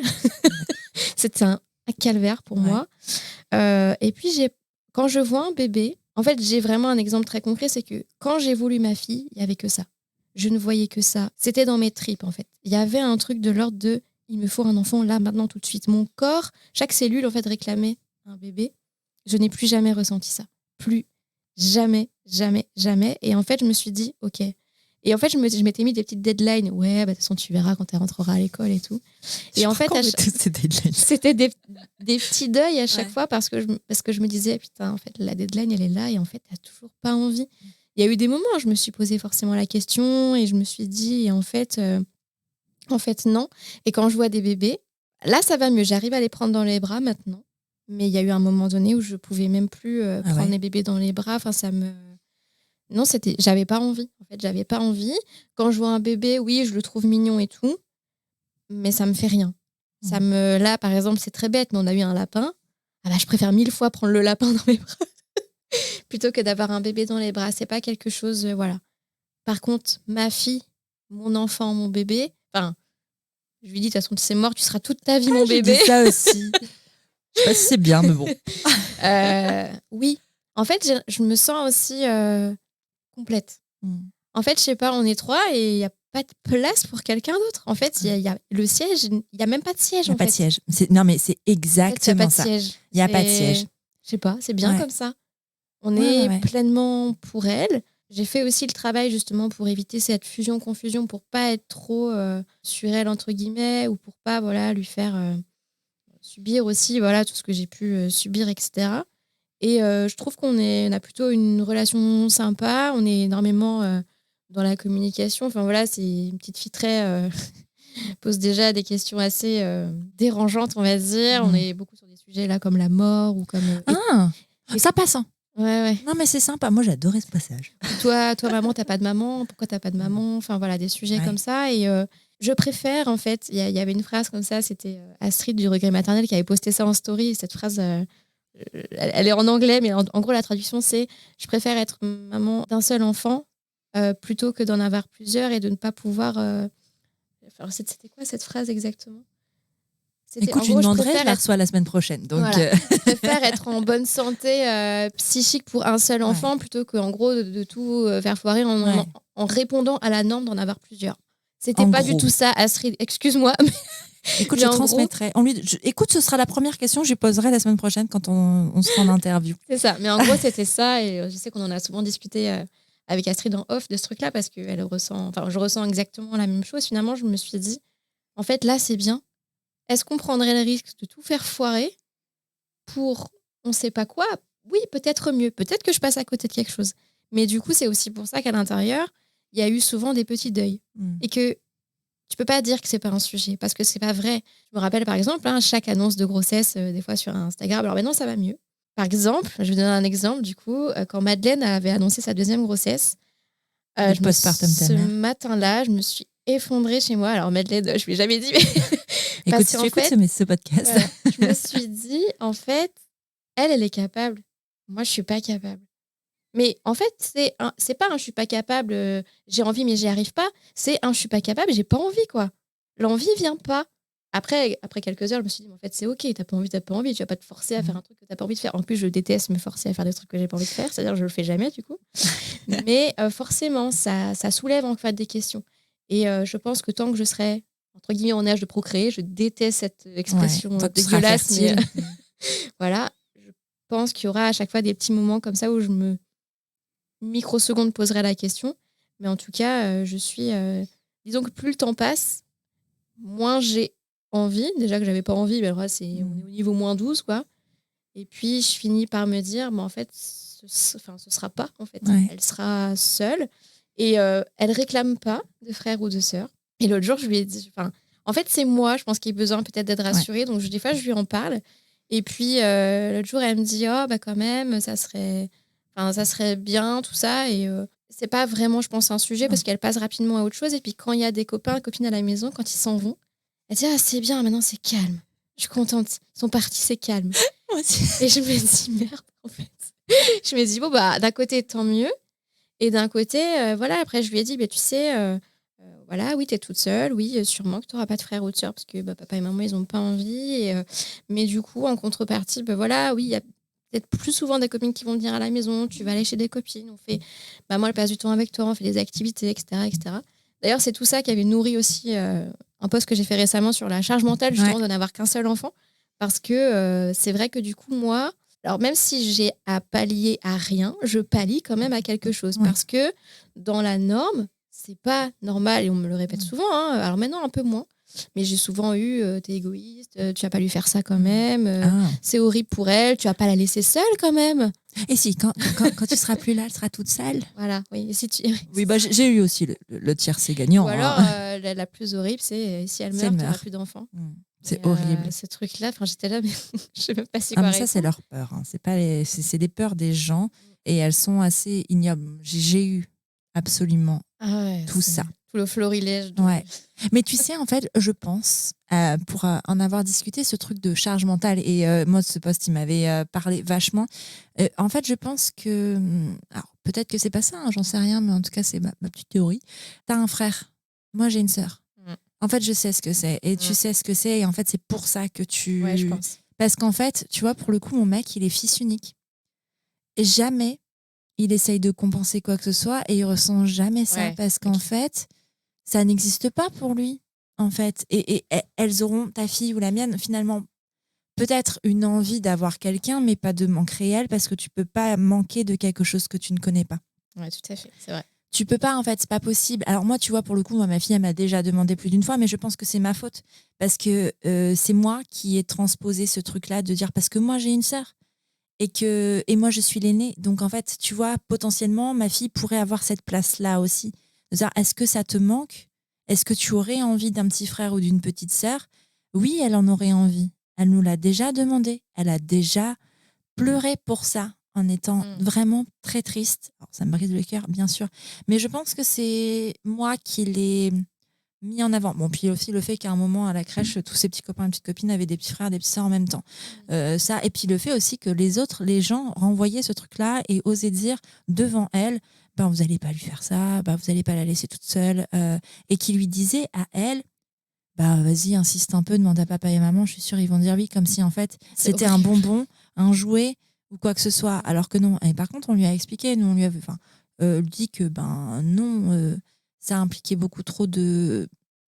S2: C'est un calvaire pour moi. Et puis, quand je vois un bébé, en fait, j'ai vraiment un exemple très concret, c'est que quand j'ai voulu ma fille, il n'y avait que ça. Je ne voyais que ça. C'était dans mes tripes, en fait. Il y avait un truc de l'ordre de « il me faut un enfant là, maintenant, tout de suite ». Mon corps, chaque cellule, en fait, réclamait un bébé. Je n'ai plus jamais ressenti ça. Plus jamais, jamais, jamais. Et en fait, je me suis dit « ok ». Et en fait, je m'étais mis des petites deadlines. Ouais, de toute façon, tu verras quand elle rentrera à l'école et tout. Et en fait, c'était des petits deuils à chaque fois parce que je me disais, putain, en fait, la deadline, elle est là et en fait, t'as toujours pas envie. Il y a eu des moments où je me suis posé forcément la question et je me suis dit, et en fait, non. Et quand je vois des bébés, là, ça va mieux. J'arrive à les prendre dans les bras maintenant. Mais il y a eu un moment donné où je pouvais même plus prendre les bébés dans les bras. Enfin, non, j'avais pas envie. En fait, j'avais pas envie. Quand je vois un bébé, oui, je le trouve mignon et tout, mais ça me fait rien. Là, par exemple, c'est très bête, mais on a eu un lapin. Je préfère 1000 fois prendre le lapin dans mes bras plutôt que d'avoir un bébé dans les bras. C'est pas quelque chose, voilà. Par contre, ma fille, mon enfant, mon bébé, je lui dis, de toute façon, tu sais mort, tu seras toute ta vie mon bébé.
S1: J'ai dit ça aussi. Je sais pas si c'est bien, mais bon.
S2: Oui. En fait, je me sens aussi complète. En fait, je sais pas, on est 3 et il n'y a pas de place pour quelqu'un d'autre. En fait, il y a le siège, il n'y a même pas de siège.
S1: Il n'y a pas de siège. Non, mais c'est exactement ça. Il n'y a pas de siège.
S2: Je sais pas, c'est bien comme ça. On est pleinement pour elle. J'ai fait aussi le travail justement pour éviter cette fusion-confusion, pour pas être trop sur elle, entre guillemets, ou pour pas lui faire subir aussi tout ce que j'ai pu subir, etc. Et je trouve qu'on a plutôt une relation sympa. On est énormément dans la communication. Enfin voilà, c'est une petite fille très pose déjà des questions assez dérangeantes, on va dire. On est beaucoup sur des sujets là comme la mort ou comme
S1: ça passe.
S2: Ouais.
S1: Non mais c'est sympa. Moi j'adorais ce passage.
S2: Toi maman, t'as pas de maman. Pourquoi t'as pas de maman? Enfin voilà, des sujets comme ça. Et je préfère en fait. Il y avait une phrase comme ça. C'était Astrid du Regret maternel qui avait posté ça en story. Cette phrase. Elle est en anglais, mais en gros, la traduction, c'est « Je préfère être maman d'un seul enfant plutôt que d'en avoir plusieurs et de ne pas pouvoir... Alors, c'était quoi cette phrase exactement?
S1: Écoute, je lui demanderai, je la reçois la semaine prochaine. Donc
S2: voilà. Je préfère être en bonne santé psychique pour un seul enfant plutôt qu'en gros de tout faire foirer en répondant à la norme d'en avoir plusieurs. C'était pas du tout ça, Astrid. Excuse-moi, mais...
S1: Écoute, je transmettrai. Écoute, ce sera la première question que je lui poserai la semaine prochaine quand on sera en interview.
S2: C'est ça. Mais en gros, c'était ça. Et je sais qu'on en a souvent discuté avec Astrid en off de ce truc-là parce que je ressens exactement la même chose. Finalement, je me suis dit, en fait, là, c'est bien. Est-ce qu'on prendrait le risque de tout faire foirer pour on ne sait pas quoi? Oui, peut-être mieux. Peut-être que je passe à côté de quelque chose. Mais du coup, c'est aussi pour ça qu'à l'intérieur, il y a eu souvent des petits deuils. Et que tu peux pas dire que c'est pas un sujet parce que c'est pas vrai. Je me rappelle par exemple, chaque annonce de grossesse, des fois sur Instagram, alors maintenant ça va mieux. Par exemple, je vais donner un exemple du coup, quand Madeleine avait annoncé sa deuxième grossesse, ce matin-là, je me suis effondrée chez moi. Alors Madeleine, je lui ai jamais dit, mais
S1: écoute, si tu écoutes ce podcast.
S2: Je me suis dit, en fait, elle est capable. Moi, je suis pas capable. Mais en fait, c'est pas un je suis pas capable, j'ai envie mais j'y arrive pas. C'est un je suis pas capable, j'ai pas envie quoi. L'envie vient pas. Après quelques heures, je me suis dit, en fait, c'est OK, t'as pas envie, tu vas pas te forcer à faire un truc que t'as pas envie de faire. En plus, je déteste me forcer à faire des trucs que j'ai pas envie de faire, c'est-à-dire que je le fais jamais, du coup. Mais forcément, ça soulève en fait des questions. Et je pense que tant que je serai, entre guillemets, en âge de procréer, je déteste cette expression
S1: tant que tu seras
S2: dégueulasse, mais
S1: fertile.
S2: voilà, je pense qu'il y aura à chaque fois des petits moments comme ça où je me microsecondes poserai la question. Mais en tout cas, je suis... disons que plus le temps passe, moins j'ai envie. Déjà que j'avais pas envie, mais alors là, on est au niveau -12, quoi. Et puis, je finis par me dire, en fait, ce sera pas, en fait.
S1: Ouais.
S2: Elle sera seule. Et elle réclame pas de frère ou de sœur. Et l'autre jour, je lui ai dit... En fait, c'est moi, je pense qu'il a besoin peut-être d'être rassurée. Donc, des fois, je lui en parle. Et puis, l'autre jour, elle me dit, oh, bah quand même, ça serait bien, tout ça. Et c'est pas vraiment, je pense, un sujet parce qu'elle passe rapidement à autre chose. Et puis, quand il y a des copains, copines à la maison, quand ils s'en vont, elle dit, ah, c'est bien, maintenant, c'est calme. Je suis contente. Ils sont partis, c'est calme. Et je me dis, merde, en fait. Je me dis, bon, bah, d'un côté, tant mieux. Et d'un côté, voilà, après, je lui ai dit, bah, tu sais, voilà, oui, t'es toute seule. Oui, sûrement que t'auras pas de frère ou de sœur parce que bah, papa et maman, ils ont pas envie. Et, mais du coup, en contrepartie, bah, voilà, oui, il y a peut-être plus souvent des copines qui vont venir à la maison. Tu vas aller chez des copines. On fait, bah, moi, elle passe du temps avec toi. On fait des activités, etc., etc. D'ailleurs, c'est tout ça qui avait nourri aussi un post que j'ai fait récemment sur la charge mentale, justement, de n'avoir qu'un seul enfant. Parce que c'est vrai que du coup, moi, alors même si j'ai à pallier à rien, je pallie quand même à quelque chose. Parce que dans la norme, c'est pas normal, et on me le répète souvent, hein, alors maintenant un peu moins, mais j'ai souvent eu t'es égoïste, tu vas pas lui faire ça quand même, c'est horrible pour elle, tu vas pas la laisser seule quand même.
S1: Et si, quand tu seras plus là, elle sera toute seule.
S2: Voilà, oui. Et si
S1: oui, bah, j'ai eu aussi le tiercé gagnant.
S2: Ou alors, la plus horrible, c'est si elle meurt, tu n'auras plus d'enfants.
S1: C'est horrible.
S2: Ce truc-là, j'étais là, mais je sais même pas si
S1: mais ça, c'est leur peur. Hein. C'est des peurs des gens et elles sont assez ignobles. J'ai eu absolument tout ça.
S2: Tout le florilège.
S1: Ouais. Mais tu sais, en fait, je pense, pour en avoir discuté, ce truc de charge mentale, et moi, ce post, il m'avait parlé vachement. En fait, je pense que... Alors, peut-être que c'est pas ça, hein, j'en sais rien, mais en tout cas, c'est ma petite théorie. T'as un frère. Moi, j'ai une sœur. En fait, je sais ce que c'est. Et tu sais ce que c'est. Et en fait, c'est pour ça que tu...
S2: Ouais, je pense.
S1: Parce qu'en fait, tu vois, pour le coup, mon mec, il est fils unique. Et jamais il essaye de compenser quoi que ce soit et il ressent jamais ça. Parce qu'en fait, ça n'existe pas pour lui, en fait. Et elles auront, ta fille ou la mienne, finalement, peut-être une envie d'avoir quelqu'un, mais pas de manque réel parce que tu peux pas manquer de quelque chose que tu ne connais pas.
S2: Ouais, tout à fait, c'est vrai.
S1: Tu peux pas, en fait, c'est pas possible. Alors moi, tu vois, pour le coup, ma fille, elle m'a déjà demandé plus d'une fois, mais je pense que c'est ma faute. Parce que c'est moi qui ai transposé ce truc-là de dire, parce que moi, j'ai une sœur. Et moi, je suis l'aînée. Donc, en fait, tu vois, potentiellement, ma fille pourrait avoir cette place-là aussi. De dire, est-ce que ça te manque ? Est-ce que tu aurais envie d'un petit frère ou d'une petite sœur ? Oui, elle en aurait envie. Elle nous l'a déjà demandé. Elle a déjà pleuré pour ça, en étant vraiment très triste. Alors, ça me brise le cœur, bien sûr. Mais je pense que c'est moi qui l'ai mis en avant. Bon, puis aussi le fait qu'à un moment à la crèche, tous ses petits copains et petites copines avaient des petits frères, des petites sœurs en même temps. Ça, et puis le fait aussi que les gens renvoyaient ce truc-là et osaient dire devant elle, ben, vous n'allez pas lui faire ça, ben, vous n'allez pas la laisser toute seule. Et qui lui disaient à elle, bah vas-y, insiste un peu, demande à papa et maman, je suis sûre ils vont dire oui, comme si en fait c'était un bonbon, un jouet ou quoi que ce soit. Alors que non. Et par contre, on lui a expliqué, nous on lui a dit que ben non, ça impliquait beaucoup trop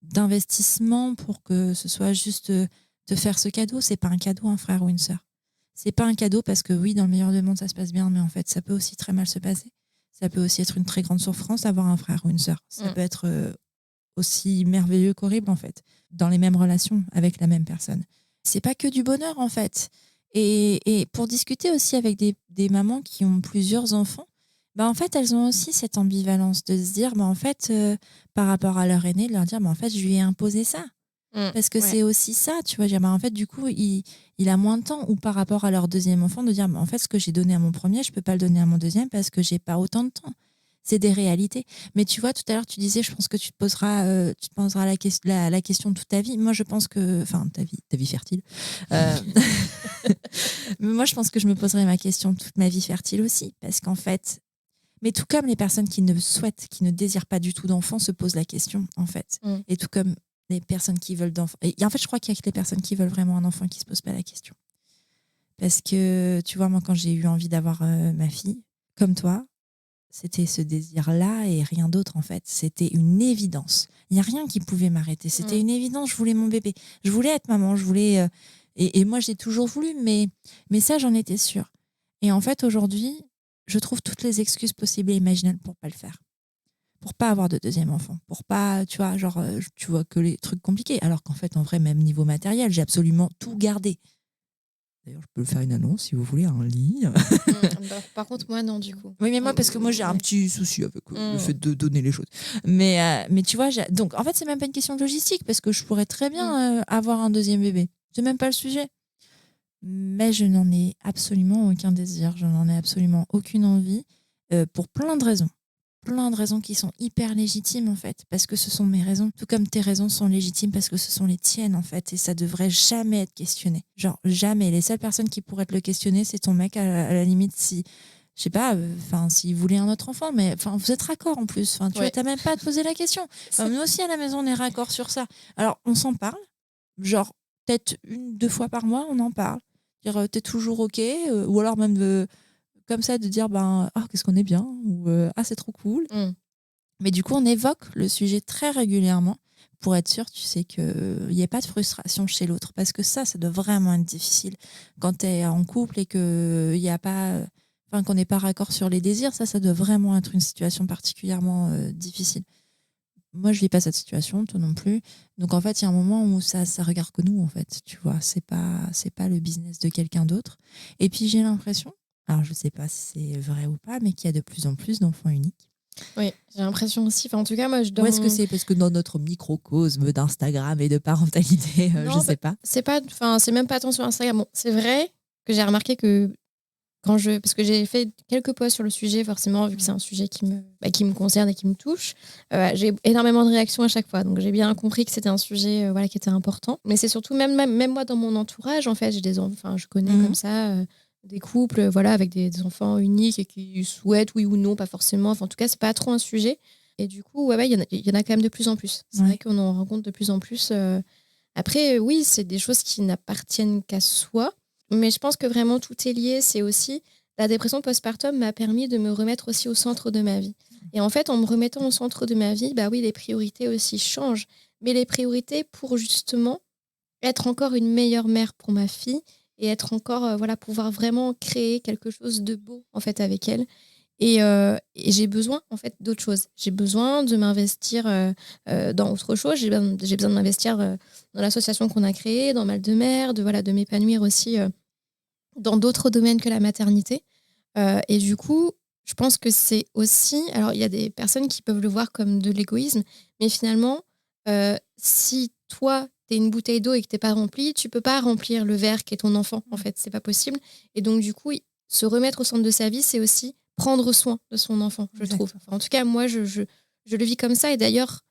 S1: d'investissement pour que ce soit juste te faire ce cadeau. C'est pas un cadeau, un frère ou une sœur. C'est pas un cadeau parce que oui, dans le meilleur des mondes, ça se passe bien, mais en fait, ça peut aussi très mal se passer. Ça peut aussi être une très grande souffrance d'avoir un frère ou une sœur. Ça peut être aussi merveilleux qu'horrible, en fait, dans les mêmes relations avec la même personne. C'est pas que du bonheur, en fait. Et pour discuter aussi avec des mamans qui ont plusieurs enfants, bah en fait, elles ont aussi cette ambivalence de se dire, bah en fait, par rapport à leur aîné, de leur dire, bah en fait, je lui ai imposé ça. Parce que c'est aussi ça, tu vois. Bah en fait, du coup, il a moins de temps. Ou par rapport à leur deuxième enfant, de dire, bah en fait, ce que j'ai donné à mon premier, je peux pas le donner à mon deuxième parce que j'ai pas autant de temps. C'est des réalités. Mais tu vois, tout à l'heure, tu disais, je pense que tu te poseras la question toute ta vie. Moi, je pense que... Enfin, ta vie fertile. Moi, je pense que je me poserai ma question toute ma vie fertile aussi. Parce qu'en fait... Mais tout comme les personnes qui ne souhaitent, qui ne désirent pas du tout d'enfants se posent la question, en fait. Et tout comme les personnes qui veulent d'enfants. Et en fait, je crois qu'il y a que les personnes qui veulent vraiment un enfant qui se posent pas la question. Parce que, tu vois, moi, quand j'ai eu envie d'avoir ma fille, comme toi, c'était ce désir-là et rien d'autre, en fait. C'était une évidence. Il n'y a rien qui pouvait m'arrêter. C'était une évidence. Je voulais mon bébé. Je voulais être maman. Je voulais... et moi, j'ai toujours voulu, mais ça, j'en étais sûre. Et en fait, aujourd'hui, je trouve toutes les excuses possibles et imaginables pour pas le faire. Pour pas avoir de deuxième enfant. Pour pas, tu vois, genre, tu vois que les trucs compliqués. Alors qu'en fait, en vrai, même niveau matériel, j'ai absolument tout gardé. D'ailleurs, je peux faire une annonce si vous voulez, un lit.
S2: Par contre, moi, non, du coup.
S1: Oui, mais moi, parce que moi, j'ai un petit souci avec le fait de donner les choses. Mais tu vois, donc, en fait, c'est même pas une question de logistique, parce que je pourrais très bien avoir un deuxième bébé. C'est même pas le sujet. Mais je n'en ai absolument aucun désir. Je n'en ai absolument aucune envie, pour plein de raisons. Plein de raisons qui sont hyper légitimes, en fait, parce que ce sont mes raisons, tout comme tes raisons sont légitimes parce que ce sont les tiennes, en fait, et ça devrait jamais être questionné. Genre, jamais. Les seules personnes qui pourraient te le questionner, c'est ton mec, à la limite, si, je sais pas, s'il voulait un autre enfant, mais vous êtes raccord en plus. Tu vois, t'as même pas à te poser la question. Nous aussi, à la maison, on est raccord sur ça. Alors, on s'en parle, genre, peut-être 1-2 fois par mois, on en parle. Dire, t'es toujours OK, ou alors même comme ça, de dire qu'est-ce qu'on est bien, ou c'est trop cool. Mais du coup, on évoque le sujet très régulièrement pour être sûr, tu sais, qu'il n'y ait pas de frustration chez l'autre. Parce que ça doit vraiment être difficile quand tu es en couple et qu'il n'y a pas, qu'on n'est pas raccord sur les désirs. Ça doit vraiment être une situation particulièrement difficile. Moi, je vis pas cette situation, toi non plus. Donc, en fait, il y a un moment où ça regarde que nous, en fait. Tu vois, c'est pas le business de quelqu'un d'autre. Et puis, j'ai l'impression, alors je sais pas si c'est vrai ou pas, mais qu'il y a de plus en plus d'enfants uniques.
S2: Oui, j'ai l'impression aussi. En tout cas, moi,
S1: Ou est-ce que c'est parce que dans notre microcosme d'Instagram et de parentalité, je sais pas.
S2: C'est même pas tant sur Instagram. Bon, c'est vrai que j'ai remarqué que parce que j'ai fait quelques posts sur le sujet, forcément, vu que c'est un sujet qui me concerne et qui me touche, j'ai énormément de réactions à chaque fois. Donc, j'ai bien compris que c'était un sujet qui était important. Mais c'est surtout, même moi, dans mon entourage, en fait, je connais comme ça des couples avec des enfants uniques et qui souhaitent, oui ou non, pas forcément. Enfin, en tout cas, c'est pas trop un sujet. Et du coup, il y en a quand même de plus en plus. C'est vrai qu'on en rencontre de plus en plus. Après, oui, c'est des choses qui n'appartiennent qu'à soi. Mais je pense que vraiment tout est lié. C'est aussi la dépression postpartum m'a permis de me remettre aussi au centre de ma vie. Et en fait, en me remettant au centre de ma vie, oui, les priorités aussi changent. Mais les priorités pour justement être encore une meilleure mère pour ma fille et être encore, pouvoir vraiment créer quelque chose de beau en fait avec elle. Et j'ai besoin en fait d'autre chose. J'ai besoin de m'investir dans autre chose. J'ai besoin de m'investir dans l'association qu'on a créée, dans Mal de Mer, de m'épanouir aussi dans d'autres domaines que la maternité. Et du coup, je pense que c'est aussi... Alors, il y a des personnes qui peuvent le voir comme de l'égoïsme, mais finalement, si toi, tu es une bouteille d'eau et que tu n'es pas remplie, tu peux pas remplir le verre qu'est ton enfant, en fait. C'est pas possible. Et donc, du coup, se remettre au centre de sa vie, c'est aussi prendre soin de son enfant, je trouve. Enfin, en tout cas, moi, je le vis comme ça. Et d'ailleurs,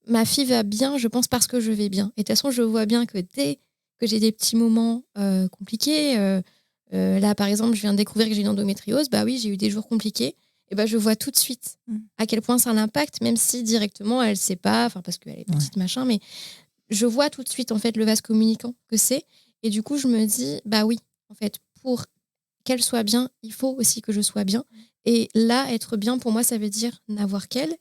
S2: ma fille va bien, je pense, parce que je vais bien. Et de toute façon, je vois bien que dès que j'ai des petits moments compliqués, là, par exemple, je viens de découvrir que j'ai une endométriose, oui, j'ai eu des jours compliqués. Et je vois tout de suite à quel point ça l'impacte, même si directement, elle ne sait pas, parce qu'elle est petite, machin, mais je vois tout de suite, en fait, le vase communicant que c'est. Et du coup, je me dis, oui, en fait, pour qu'elle soit bien, il faut aussi que je sois bien. Et là, être bien, pour moi, ça veut dire n'avoir qu'elle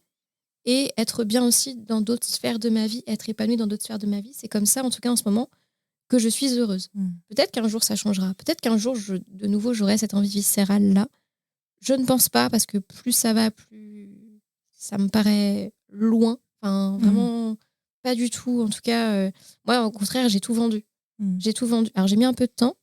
S2: et être bien aussi dans d'autres sphères de ma vie, être épanouie dans d'autres sphères de ma vie. C'est comme ça, en tout cas, en ce moment, que je suis heureuse. Peut-être qu'un jour, ça changera. Peut-être qu'un jour, de nouveau, j'aurai cette envie viscérale-là. Je ne pense pas, parce que plus ça va, plus ça me paraît loin. Enfin, vraiment, pas du tout. En tout cas, moi, au contraire, j'ai tout vendu. J'ai tout vendu. Alors, j'ai mis un peu de temps,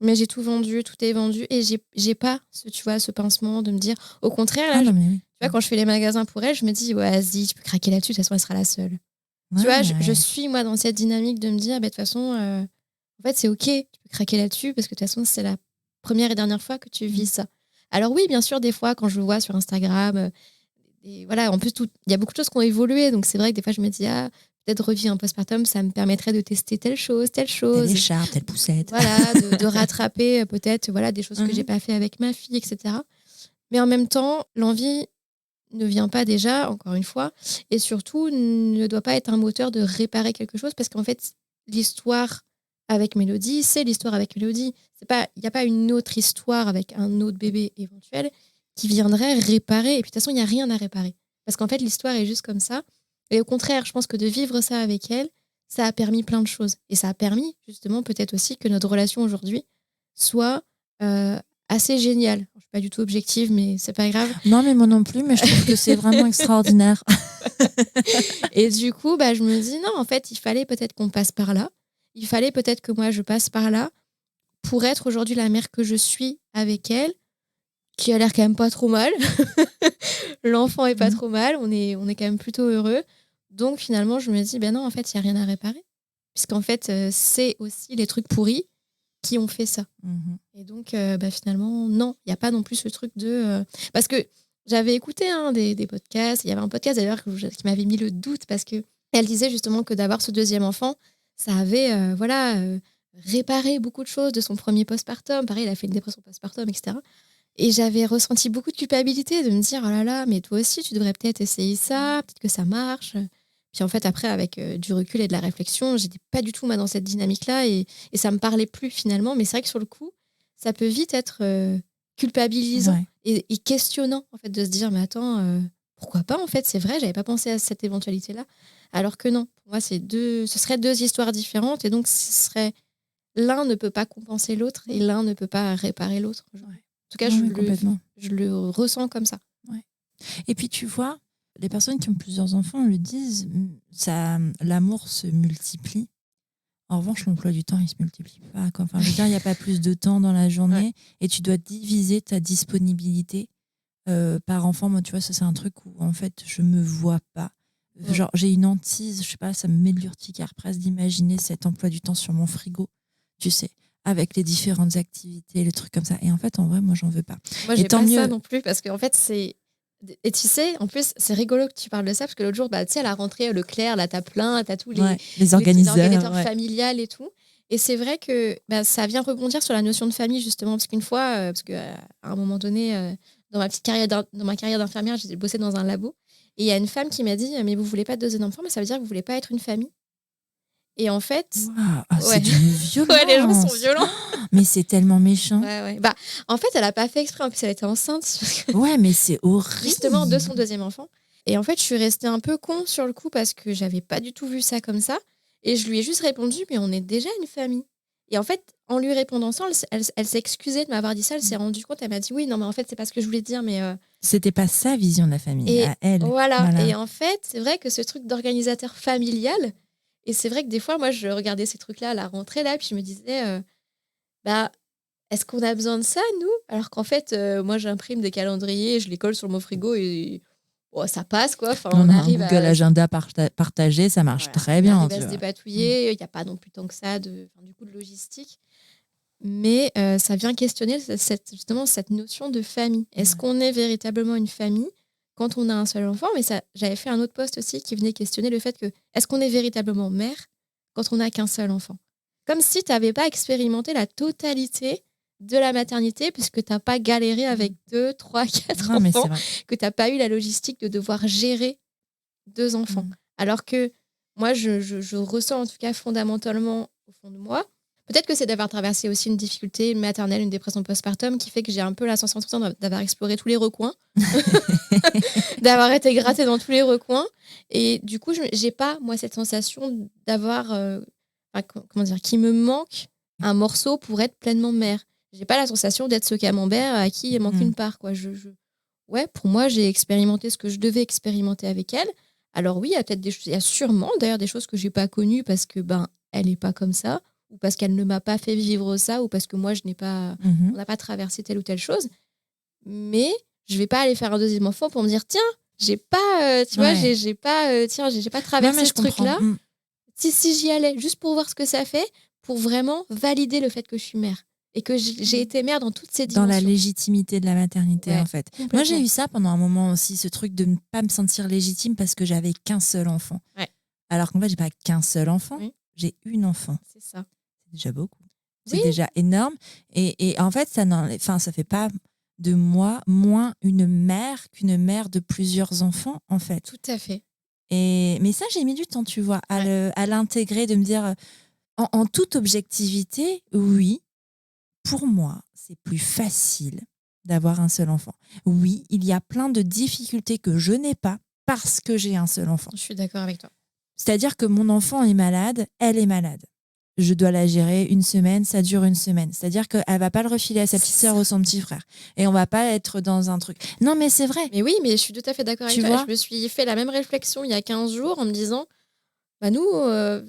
S2: mais j'ai tout vendu, tout est vendu. Et j'ai pas ce pincement de me dire... Au contraire, là, tu vois, quand je fais les magasins pour elle, je me dis, vas-y, tu peux craquer là-dessus, de toute façon, elle sera la seule. Tu vois, je suis, moi, dans cette dynamique de me dire, de toute façon, en fait, c'est OK, tu peux craquer là-dessus, parce que de toute façon, c'est la première et dernière fois que tu vis ça. Alors oui, bien sûr, des fois, quand je vois sur Instagram, et voilà, en plus, il y a beaucoup de choses qui ont évolué, donc c'est vrai que des fois, je me dis, peut-être revivre un postpartum, ça me permettrait de tester telle chose. Telle
S1: écharpe, telle poussette.
S2: Voilà, de rattraper peut-être des choses que j'ai pas fait avec ma fille, etc. Mais en même temps, l'envie ne vient pas déjà, encore une fois, et surtout ne doit pas être un moteur de réparer quelque chose, parce qu'en fait, l'histoire avec Mélodie, c'est l'histoire avec Mélodie. Il n'y a pas une autre histoire avec un autre bébé éventuel qui viendrait réparer. Et puis de toute façon, il n'y a rien à réparer. Parce qu'en fait, l'histoire est juste comme ça. Et au contraire, je pense que de vivre ça avec elle, ça a permis plein de choses. Et ça a permis, justement, peut-être aussi que notre relation aujourd'hui soit assez géniale. Je ne suis pas du tout objective, mais c'est pas grave.
S1: Non, mais moi non plus, mais je trouve que c'est vraiment extraordinaire.
S2: Et du coup, je me dis, non, en fait, il fallait peut-être qu'on passe par là. Il fallait peut-être que moi, je passe par là pour être aujourd'hui la mère que je suis avec elle, qui a l'air quand même pas trop mal. L'enfant est pas trop mal, on est quand même plutôt heureux. Donc finalement, je me dis, non, en fait, il n'y a rien à réparer. Puisqu'en fait, c'est aussi les trucs pourris qui ont fait ça. Et donc, finalement, non, il n'y a pas non plus ce truc de... Parce que j'avais écouté des podcasts, il y avait un podcast d'ailleurs qui m'avait mis le doute, parce qu'elle disait justement que d'avoir ce deuxième enfant, ça avait réparé beaucoup de choses de son premier postpartum. Pareil, il a fait une dépression postpartum, etc. Et j'avais ressenti beaucoup de culpabilité de me dire, oh là là, mais toi aussi, tu devrais peut-être essayer ça, peut-être que ça marche. Puis en fait, après, avec du recul et de la réflexion, j'étais pas du tout dans cette dynamique-là, et ça me parlait plus finalement. Mais c'est vrai que sur le coup, ça peut vite être culpabilisant et questionnant, en fait, de se dire, mais attends, pourquoi pas, en fait, c'est vrai, j'avais pas pensé à cette éventualité-là. Alors que non, pour moi, ce seraient deux histoires différentes, et donc l'un ne peut pas compenser l'autre et l'un ne peut pas réparer l'autre. En tout cas, je le ressens comme ça.
S1: Ouais. Et puis, tu vois, les personnes qui ont plusieurs enfants le disent, l'amour se multiplie. En revanche, l'emploi du temps, il se multiplie pas. Enfin, je veux dire, il n'y a pas plus de temps dans la journée, et tu dois diviser ta disponibilité par enfant. Moi, tu vois, ça, c'est un truc où, en fait, je me vois pas. Genre, j'ai une hantise, je sais pas, ça me met de l'urticaire presque d'imaginer cet emploi du temps sur mon frigo, tu sais, avec les différentes activités, les trucs comme ça. Et en fait, en vrai, moi, j'en veux pas.
S2: Moi, j'ai pas ça non plus, parce qu'en fait, c'est... Et tu sais, en plus, c'est rigolo que tu parles de ça, parce que l'autre jour, tu sais, à la rentrée, Leclerc, là, t'as tous
S1: les organisateurs
S2: familiales et tout. Et c'est vrai que ça vient rebondir sur la notion de famille, justement, parce qu'une fois, à un moment donné, dans ma carrière d'infirmière, j'ai bossé dans un labo, et il y a une femme qui m'a dit, mais vous voulez pas de deuxième enfant, mais ça veut dire que vous voulez pas être une famille. Et en fait...
S1: c'est d'une violence.
S2: Les gens sont violents.
S1: Mais c'est tellement méchant.
S2: En fait, elle a pas fait exprès. En plus, elle était enceinte.
S1: Ouais, mais c'est horrible.
S2: Justement, de son deuxième enfant. Et en fait, je suis restée un peu con sur le coup, parce que j'avais pas du tout vu ça comme ça. Et je lui ai juste répondu, mais on est déjà une famille. Et en fait, en lui répondant ça, elle s'est excusée de m'avoir dit ça. Elle s'est rendue compte. Elle m'a dit, oui, non, mais en fait, c'est pas ce que je voulais dire, mais...
S1: C'était pas sa vision de la famille, à elle.
S2: Voilà. Et en fait, c'est vrai que ce truc d'organisateur familial... Et c'est vrai que des fois, moi, je regardais ces trucs-là à la rentrée, là, puis je me disais, est-ce qu'on a besoin de ça, nous ? Alors qu'en fait, moi, j'imprime des calendriers, je les colle sur mon frigo et ça passe, quoi. Enfin,
S1: on arrive à Google Agenda partagé, ça marche très bien.
S2: On arrive à se dépatouiller, il n'y a pas non plus tant que ça de logistique. Mais ça vient questionner justement cette notion de famille. Est-ce qu'on est véritablement une famille quand on a un seul enfant? Mais j'avais fait un autre post aussi qui venait questionner le fait que est-ce qu'on est véritablement mère quand on n'a qu'un seul enfant? Comme si tu n'avais pas expérimenté la totalité de la maternité, puisque tu n'as pas galéré avec 2, 3, 4 enfants, que tu n'as pas eu la logistique de devoir gérer 2 enfants. Alors que moi, je ressens en tout cas fondamentalement au fond de moi, peut-être que c'est d'avoir traversé aussi une difficulté maternelle, une dépression postpartum, qui fait que j'ai un peu la sensation d'avoir exploré tous les recoins, d'avoir été grattée dans tous les recoins. Et du coup, j'ai pas, moi, cette sensation d'avoir, qu'il me manque un morceau pour être pleinement mère. J'ai pas la sensation d'être ce camembert à qui il manque une part, quoi. Ouais, pour moi, j'ai expérimenté ce que je devais expérimenter avec elle. Alors oui, il y a sûrement d'ailleurs des choses que j'ai pas connues parce que elle est pas comme ça, ou parce qu'elle ne m'a pas fait vivre ça, ou parce que moi, on n'a pas traversé telle ou telle chose. Mais je vais pas aller faire un deuxième enfant pour me dire, tiens, j'ai pas, j'ai pas traversé ce truc-là. Si j'y allais, juste pour voir ce que ça fait, pour vraiment valider le fait que je suis mère. Et que j'ai été mère dans toutes ces dimensions.
S1: Dans la légitimité de la maternité, en fait. Moi, j'ai eu ça pendant un moment aussi, ce truc de ne pas me sentir légitime parce que j'avais qu'un seul enfant. Ouais. Alors qu'en fait, j'ai pas qu'un seul enfant, j'ai une enfant.
S2: C'est ça.
S1: C'est déjà beaucoup. C'est déjà énorme. Et en fait, ça fait pas de moi moins une mère qu'une mère de plusieurs enfants, en fait.
S2: Tout à fait.
S1: Mais ça, j'ai mis du temps, tu vois, à l'intégrer, de me dire, en toute objectivité, oui, pour moi, c'est plus facile d'avoir un seul enfant. Oui, il y a plein de difficultés que je n'ai pas parce que j'ai un seul enfant.
S2: Je suis d'accord avec toi.
S1: C'est-à-dire que mon enfant est malade, elle est malade. Je dois la gérer une semaine, ça dure une semaine. C'est-à-dire qu'elle va pas le refiler à sa petite sœur ou son petit frère. Et on va pas être dans un truc. Non, mais c'est vrai.
S2: Mais oui, mais je suis tout à fait d'accord avec
S1: Tu
S2: toi.
S1: vois
S2: Je me suis fait la même réflexion il y a 15 jours en me disant, bah nous,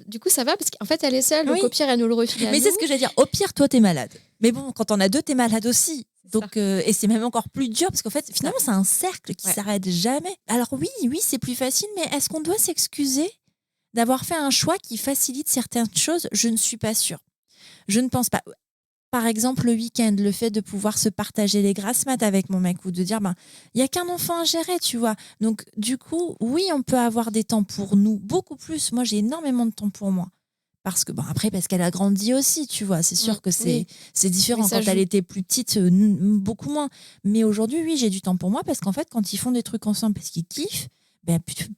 S2: du coup, ça va parce qu'en fait, elle est seule. Donc,
S1: Oui.
S2: au pire, elle nous le refile à
S1: Mais
S2: nous.
S1: c'est ce que j'allais dire. Au pire, toi, t'es malade. Mais bon, quand on a deux, t'es malade aussi. Donc, et c'est même encore plus dur parce qu'en fait, finalement, c'est un cercle qui s'arrête jamais. Alors oui, c'est plus facile, mais est-ce qu'on doit s'excuser d'avoir fait un choix qui facilite certaines choses? Je ne suis pas sûre. Je ne pense pas. Par exemple, le week-end, le fait de pouvoir se partager les grasses mat avec mon mec ou de dire, il n'y a qu'un enfant à gérer, tu vois. Donc, du coup, oui, on peut avoir des temps pour nous, beaucoup plus. Moi, j'ai énormément de temps pour moi. Parce que, après, parce qu'elle a grandi aussi, tu vois. C'est sûr que c'est différent.
S2: Oui, ça
S1: quand elle
S2: joue.
S1: était plus petite, beaucoup moins. Mais aujourd'hui, oui, j'ai du temps pour moi parce qu'en fait, quand ils font des trucs ensemble parce qu'ils kiffent,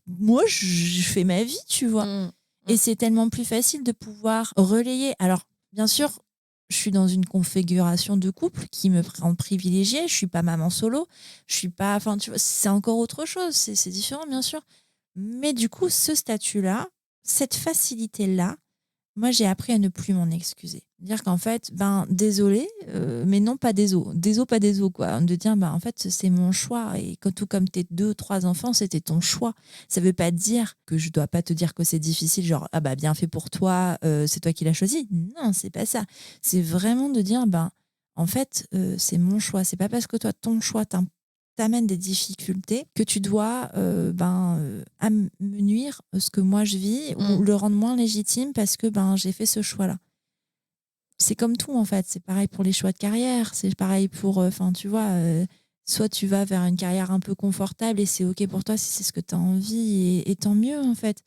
S1: moi, je fais ma vie, tu vois. Et c'est tellement plus facile de pouvoir relayer. Alors, bien sûr, je suis dans une configuration de couple qui me rend privilégiée. Je suis pas maman solo. Je suis pas. Enfin, tu vois, c'est encore autre chose. C'est différent, bien sûr. Mais du coup, ce statut-là, cette facilité-là, moi, j'ai appris à ne plus m'en excuser. Dire qu'en fait, désolé, mais non, pas désolé. Désolé, pas désolé, quoi. De dire, en fait, c'est mon choix. Et tout comme tes 2, 3 enfants, c'était ton choix. Ça veut pas dire que je dois pas te dire que c'est difficile, genre, bien fait pour toi, c'est toi qui l'as choisi. Non, c'est pas ça. C'est vraiment de dire, en fait, c'est mon choix. C'est pas parce que toi, ton choix t'amène des difficultés que tu dois amenuire ce que moi je vis ou le rendre moins légitime parce que j'ai fait ce choix-là. C'est comme tout en fait, c'est pareil pour les choix de carrière, c'est pareil pour, tu vois, soit tu vas vers une carrière un peu confortable et c'est ok pour toi si c'est ce que tu as envie et tant mieux en fait.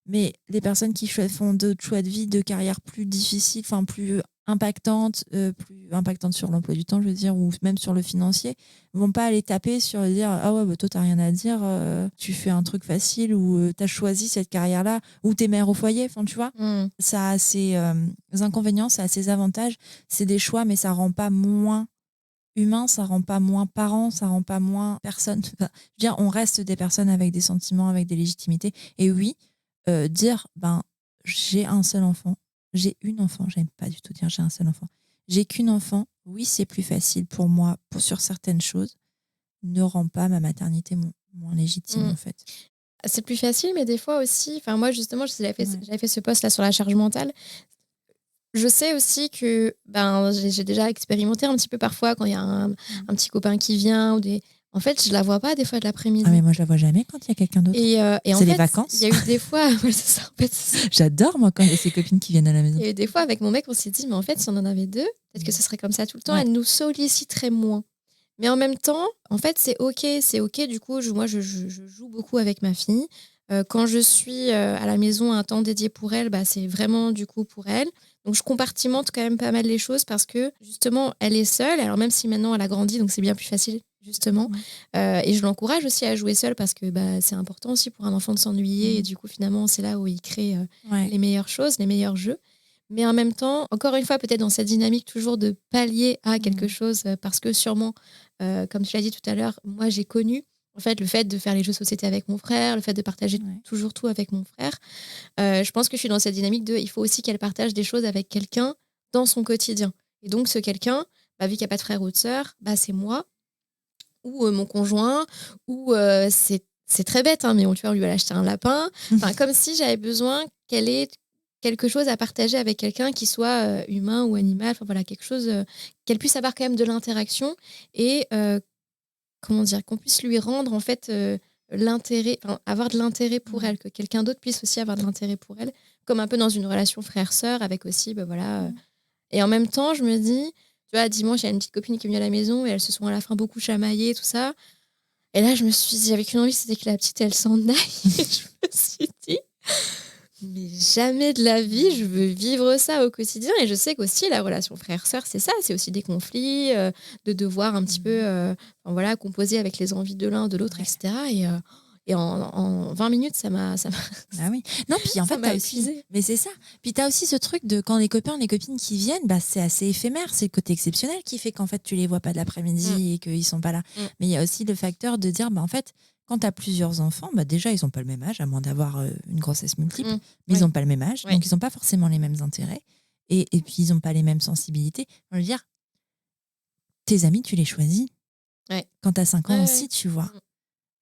S1: Mais les personnes qui font d'autres choix de vie, de carrière plus difficiles, plus impactantes sur l'emploi du temps, je veux dire, ou même sur le financier, vont pas aller taper sur et dire ah ouais, toi t'as rien à dire, tu fais un truc facile ou t'as choisi cette carrière-là, ou t'es mère au foyer, enfin tu vois, ça a ses inconvénients, ça a ses avantages, c'est des choix, mais ça rend pas moins humain, ça rend pas moins parent, ça rend pas moins personne. Enfin, je veux dire, on reste des personnes avec des sentiments, avec des légitimités. Et oui, dire j'ai un seul enfant, j'ai une enfant, j'aime pas du tout dire j'ai un seul enfant, j'ai qu'une enfant, oui c'est plus facile pour moi sur certaines choses, ne rend pas ma maternité moins légitime en fait.
S2: C'est plus facile, mais des fois aussi, moi justement j'avais fait ce post là sur la charge mentale. Je sais aussi que j'ai déjà expérimenté un petit peu parfois quand il y a un petit copain qui vient ou des. En fait, je la vois pas des fois de l'après-midi.
S1: Ah mais moi je la vois jamais quand il y a quelqu'un d'autre.
S2: Et
S1: c'est les vacances.
S2: Il y a eu des fois, c'est ça, en fait.
S1: J'adore moi quand il y a ses copines qui viennent à la maison.
S2: Il y a eu des fois avec mon mec, on s'est dit, mais en fait, si on en avait deux, peut-être que ce serait comme ça tout le temps. Elle nous solliciterait moins. Mais en même temps, en fait, c'est ok. Du coup, moi, je joue beaucoup avec ma fille. Quand je suis à la maison, un temps dédié pour elle, c'est vraiment du coup pour elle. Donc, je compartimente quand même pas mal les choses parce que justement, elle est seule. Alors, même si maintenant elle a grandi, donc c'est bien plus facile, justement. Et je l'encourage aussi à jouer seule parce que c'est important aussi pour un enfant de s'ennuyer. Et du coup, finalement, c'est là où il crée les meilleures choses, les meilleurs jeux. Mais en même temps, encore une fois, peut-être dans cette dynamique toujours de pallier à quelque chose parce que sûrement, comme tu l'as dit tout à l'heure, moi, j'ai connu en fait, le fait de faire les jeux de société avec mon frère, le fait de partager toujours tout avec mon frère, je pense que je suis dans cette dynamique de il faut aussi qu'elle partage des choses avec quelqu'un dans son quotidien. Et donc, ce quelqu'un, vu qu'il n'y a pas de frère ou de sœur, c'est moi ou mon conjoint ou c'est très bête, mais on lui a acheté un lapin. Comme si j'avais besoin qu'elle ait quelque chose à partager avec quelqu'un qui soit humain ou animal. Voilà, quelque chose qu'elle puisse avoir quand même de l'interaction et comment dire, qu'on puisse lui rendre en fait l'intérêt, avoir de l'intérêt pour elle, que quelqu'un d'autre puisse aussi avoir de l'intérêt pour elle, comme un peu dans une relation frère-sœur avec aussi, Et en même temps, je me dis, tu vois, dimanche, il y a une petite copine qui est venue à la maison et elles se sont à la fin beaucoup chamaillées, tout ça. Et là, je me suis dit, j'avais qu'une envie, c'était que la petite, elle s'en aille. Et je me suis dit, mais jamais de la vie, je veux vivre ça au quotidien. Et je sais qu'aussi, la relation frère-sœur, c'est ça. C'est aussi des conflits, de devoir un petit peu enfin, voilà, composer avec les envies de l'un, de l'autre,
S1: Ouais.
S2: etc. Et en 20 minutes, ça m'a
S1: Ah oui. Non, puis en
S2: ça
S1: fait,
S2: m'a
S1: t'as aussi.
S2: épuisée.
S1: Mais c'est ça. Puis t'as aussi ce truc de quand les copains, les copines qui viennent, bah, c'est assez éphémère. C'est le côté exceptionnel qui fait qu'en fait, tu les vois pas de l'après-midi et qu'ils sont pas là.
S2: Mm.
S1: Mais il y a aussi le facteur de dire, bah, en fait, quand t'as plusieurs enfants, bah, déjà, ils ont pas le même âge, à moins d'avoir une grossesse multiple.
S2: Mm.
S1: Mais
S2: Ouais.
S1: ils ont pas le même âge.
S2: Ouais.
S1: Donc, ils ont pas forcément les mêmes intérêts. Et puis, ils ont pas les mêmes sensibilités. Je veux dire, tes amis, tu les choisis.
S2: Ouais.
S1: Quand t'as 5 ans
S2: Ouais,
S1: aussi,
S2: ouais.
S1: tu vois.
S2: Mm.